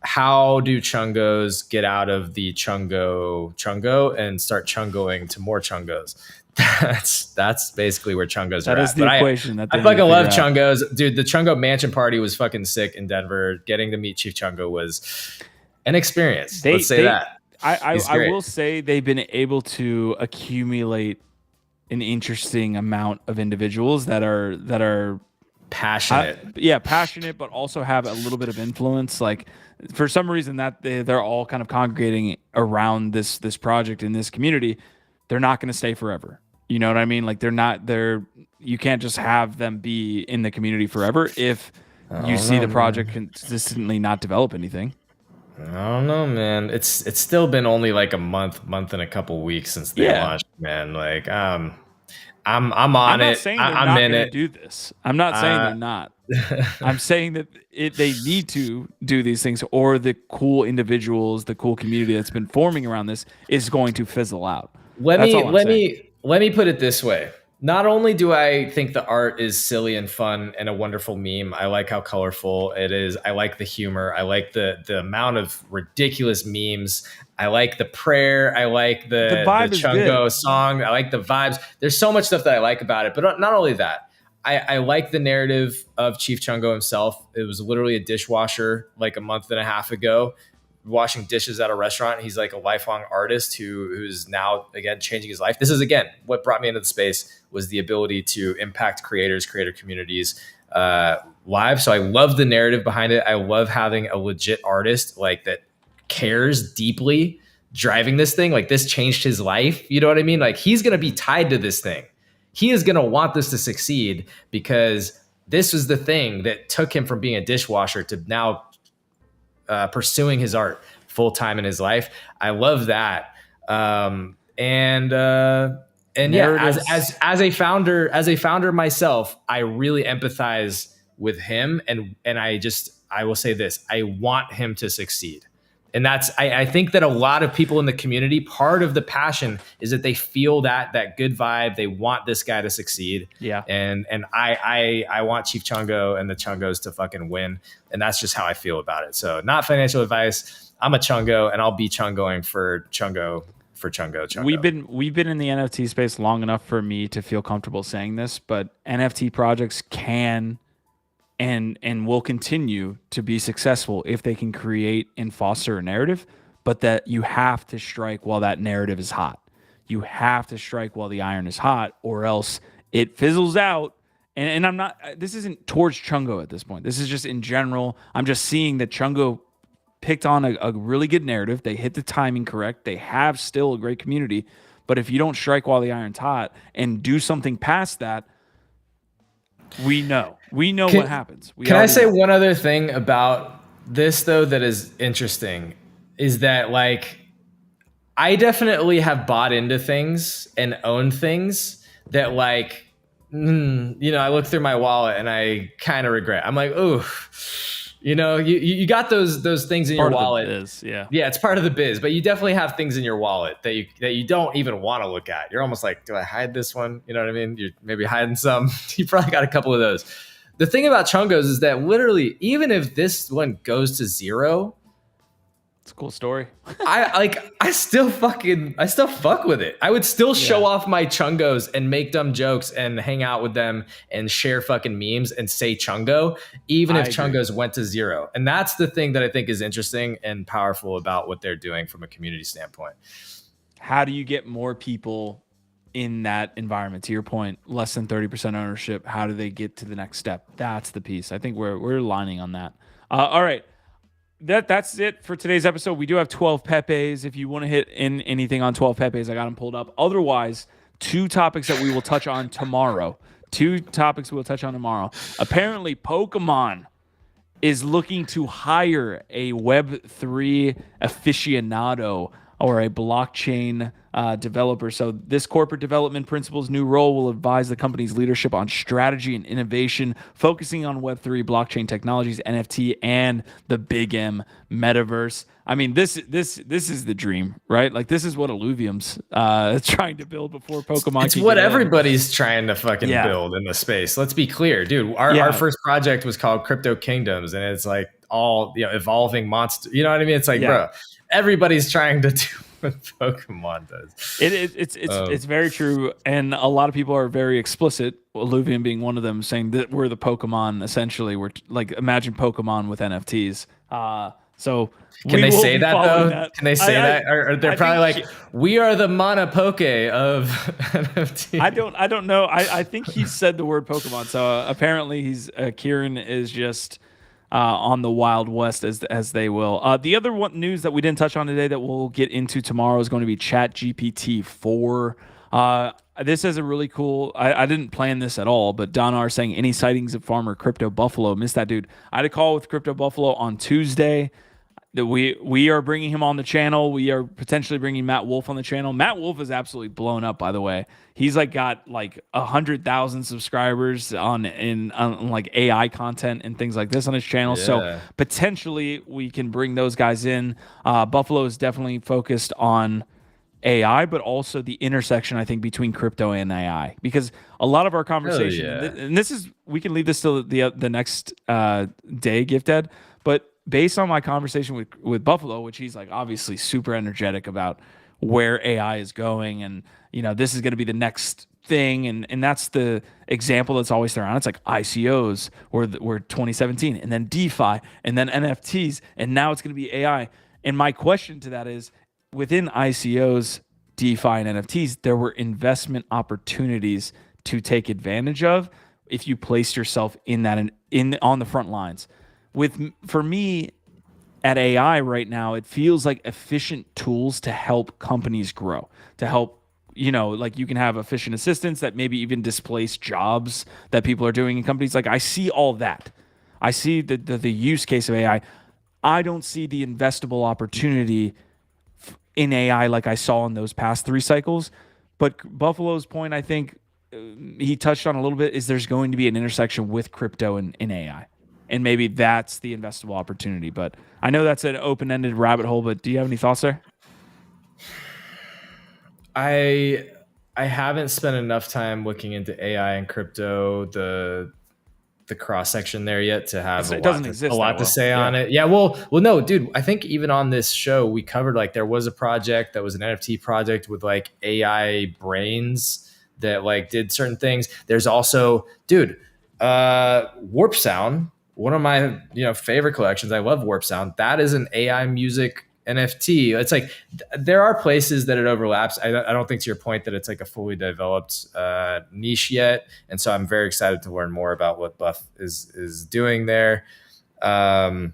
how do Chungos get out of the Chungo and start Chungoing to more Chungos? That's basically where Chungos are at. That is the equation. I fucking love Chungos. Dude, the Chungo mansion party was fucking sick in Denver. Getting to meet Chief Chungo was an experience. Let's say that. I will say they've been able to accumulate an interesting amount of individuals that are passionate. Passionate, but also have a little bit of influence. Like for some reason that they're all kind of congregating around this project in this community. They're not going to stay forever. You know what I mean? Like you can't just have them be in the community forever if you see the project consistently not develop anything. I don't know, man. It's still been only like a month and a couple weeks since they launched, man. Like I'm on it. I'm not saying they're not going to do this. I'm not saying they're not. I'm saying that they need to do these things, or the cool individuals, the cool community that's been forming around this is going to fizzle out. Let me put it this way. Not only do I think the art is silly and fun and a wonderful meme, I like how colorful it is. I like the humor. I like the amount of ridiculous memes. I like the prayer. I like the Chungo song. I like the vibes. There's so much stuff that I like about it. But not only that, I like the narrative of Chief Chungo himself. It was literally a dishwasher like a month and a half ago, washing dishes at a restaurant. He's like a lifelong artist who's now again changing his life. This is again what brought me into the space, was the ability to impact creator communities live. So I love the narrative behind it. I love having a legit artist like that cares deeply driving this thing. Like this changed his life. You know what I mean? Like he's gonna be tied to this thing. he is going to want this to succeed because this was the thing that took him from being a dishwasher to now pursuing his art full time in his life. I love that. And yeah, as a founder myself, I really empathize with him, and I will say this: I want him to succeed. And I think that a lot of people in the community, part of the passion is that they feel that good vibe. They want this guy to succeed. Yeah. And I want Chief Chungo and the Chungos to fucking win. And that's just how I feel about it. So not financial advice. I'm a Chungo, and I'll be Chungoing for Chungo. We've been in the NFT space long enough for me to feel comfortable saying this, but NFT projects can and will continue to be successful if they can create and foster a narrative, but that you have to strike while that narrative is hot. You have to strike while the iron is hot, or else it fizzles out. And I'm not, this isn't towards Chungo at this point. This is just in general. I'm just seeing that Chungo picked on a really good narrative. They hit the timing correct. They have still a great community. But if you don't strike while the iron's hot and do something past that, we know what happens. Can I say one other thing about this, though, that is interesting, is that, like, I definitely have bought into things and owned things that, like, I look through my wallet and I kind of regret. I'm like, ooh, you got those things in your wallet. Yeah, it's part of the biz, but you definitely have things in your wallet that you don't even want to look at. You're almost like, do I hide this one? You know what I mean? You're maybe hiding some. You probably got a couple of those. The thing about Chungos is that literally, even if this one goes to zero, it's a cool story. I still fuck with it. I would still show off my Chungos and make dumb jokes and hang out with them and share fucking memes and say Chungo, even if Chungos went to zero. And that's the thing that I think is interesting and powerful about what they're doing from a community standpoint. How do you get more people in that environment? To your point, less than 30% ownership. How do they get to the next step? That's the piece. I think we're aligning on that. All right. That's it for today's episode. We do have 12 Pepes. If you want to hit in anything on 12 Pepes, I got them pulled up. Otherwise, two topics that we will touch on tomorrow. Apparently, Pokemon is looking to hire a Web3 aficionado or a blockchain developer. So this corporate development principal's new role will advise the company's leadership on strategy and innovation, focusing on Web3, blockchain technologies, NFT, and the big M Metaverse. I mean, this is the dream, right? Like, this is what Illuvium's trying to build before Pokemon. It's what everybody's trying to fucking build in the space. Let's be clear, dude. Our first project was called Crypto Kingdoms, and it's like all evolving monster. You know what I mean? It's like, bro, everybody's trying to do what Pokemon does. It's very true, and a lot of people are very explicit, Illuvium being one of them, saying that we're the Pokemon. Essentially, we're like, imagine Pokemon with NFTs. So can they say that though? Can they say that? Or they're probably like, we are the Monopoke of NFT. I don't know. I think he said the word Pokemon. So apparently he's Kieran is just on the Wild West, as they will. The other news that we didn't touch on today that we'll get into tomorrow is going to be ChatGPT 4. This is a really cool, I didn't plan this at all, but Donar saying any sightings of farmer Crypto Buffalo. Missed that dude. I had a call with Crypto Buffalo on Tuesday. That we are bringing him on the channel. We are potentially bringing Matt Wolf on the channel. Matt Wolf is absolutely blown up, by the way. He's got 100,000 subscribers on like AI content and things like this on his channel. Yeah. So potentially we can bring those guys in. Buffalo is definitely focused on AI, but also the intersection, I think, between crypto and AI, because a lot of our conversation, and this is, we can leave this till the next day, Gift Ed, but based on my conversation with Buffalo, which he's obviously super energetic about where AI is going, and this is going to be the next thing, and that's the example that's always thrown around. It's like ICOs were 2017, and then DeFi, and then NFTs, and now it's going to be AI. And my question to that is, within ICOs, DeFi, and NFTs, there were investment opportunities to take advantage of if you placed yourself in that on the front lines. For me, at AI right now, it feels like efficient tools to help companies grow, to help like you can have efficient assistants that maybe even displace jobs that people are doing in companies. Like I see all that. I see the use case of AI. I don't see the investable opportunity in AI like I saw in those past 3 cycles. But Buffalo's point, I think he touched on a little bit, is there's going to be an intersection with crypto and AI. And maybe that's the investable opportunity. But I know that's an open-ended rabbit hole, but do you have any thoughts there? I haven't spent enough time looking into AI and crypto, the cross section there yet to have It doesn't exist a lot that to say well. on it. Yeah, well, no, dude. I think even on this show we covered like there was a project that was an NFT project with like AI brains that like did certain things. There's also, dude, Warp Sound, one of my favorite collections. I love Warp Sound. That is an AI music NFT. It's like there are places that it overlaps. I don't think to your point that it's like a fully developed niche yet, and so I'm very excited to learn more about what Buff is doing there. The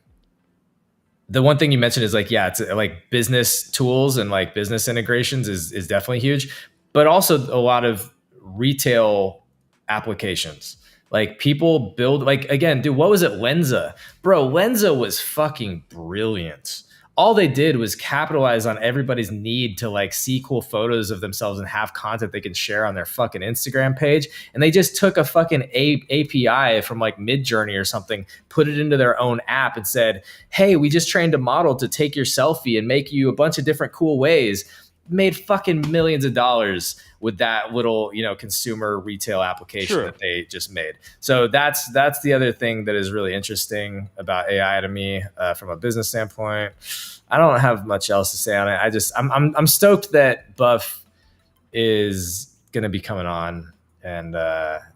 one thing you mentioned is like, yeah, it's like business tools and like business integrations is definitely huge, but also a lot of retail applications. Like people build, like, again, dude, what was it? Lenza, bro. Lenza was fucking brilliant. All they did was capitalize on everybody's need to like see cool photos of themselves and have content they can share on their fucking Instagram page. And they just took a fucking API from like Midjourney or something, put it into their own app and said, hey, we just trained a model to take your selfie and make you a bunch of different cool ways. Made fucking millions of dollars with that little, consumer retail application that they just made. So that's the other thing that is really interesting about AI to me from a business standpoint. I don't have much else to say on it. I'm stoked that Buff is going to be coming on and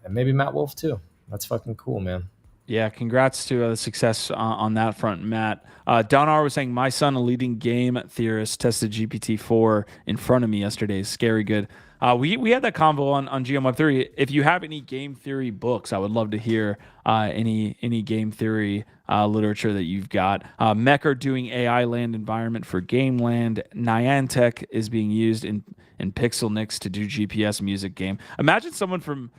maybe Matt Wolf too. That's fucking cool, man. Yeah, congrats to the success on that front, Matt. Don R was saying, my son, a leading game theorist, tested GPT-4 in front of me yesterday. Scary good. We had that convo on GMWeb3. If you have any game theory books, I would love to hear any game theory literature that you've got. Mech are doing AI land environment for Game Land. Niantic is being used in Pixelnix to do GPS music game. Imagine someone from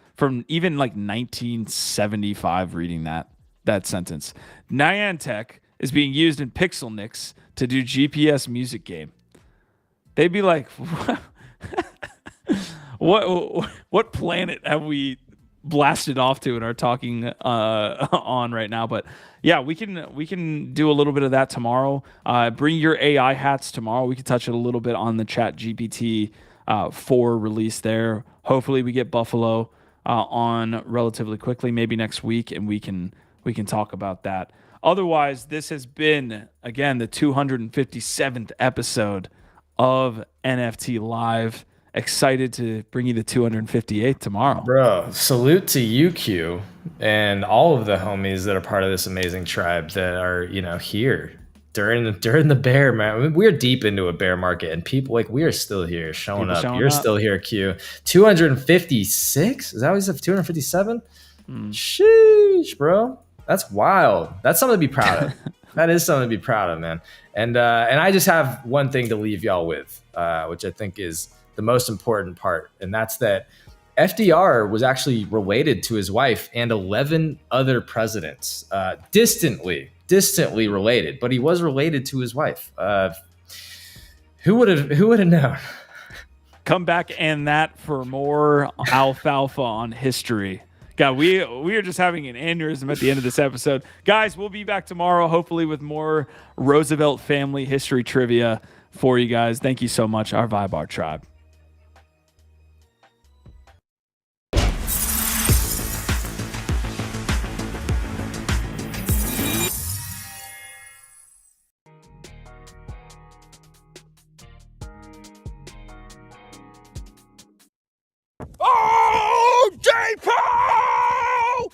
even like 1975 reading that sentence. Niantic is being used in Pixelnix to do GPS music game. They'd be like, what planet have we blasted off to and are talking on right now? But yeah, we can do a little bit of that tomorrow. Bring your AI hats tomorrow. We can touch it a little bit on the Chat GPT 4 release there. Hopefully we get Buffalo on relatively quickly, maybe next week, and we can talk about that. Otherwise, this has been, again, the 257th episode of NFT Live. Excited to bring you the 258th tomorrow. Bro, salute to you, Q, and all of the homies that are part of this amazing tribe that are, here during the bear, man. We're deep into a bear market, and people, like, we are still here showing up. You're still here, Q. 256? Is that what you said? 257? Sheesh, bro. That's wild. That's something to be proud of. That is something to be proud of, man. And I just have one thing to leave y'all with, which I think is the most important part, and that's that FDR was actually related to his wife and 11 other presidents, distantly related, but he was related to his wife. Who would have known? Come back and that for more alfalfa on history. God, we are just having an aneurysm at the end of this episode. Guys, we'll be back tomorrow, hopefully with more Roosevelt family history trivia for you guys. Thank you so much, our Vibe, our tribe. Oh, J-Po!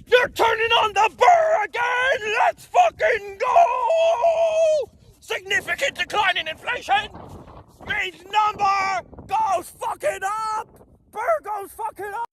You're turning on the burr again! Let's fucking go! Significant decline in inflation means number goes fucking up! Burr goes fucking up!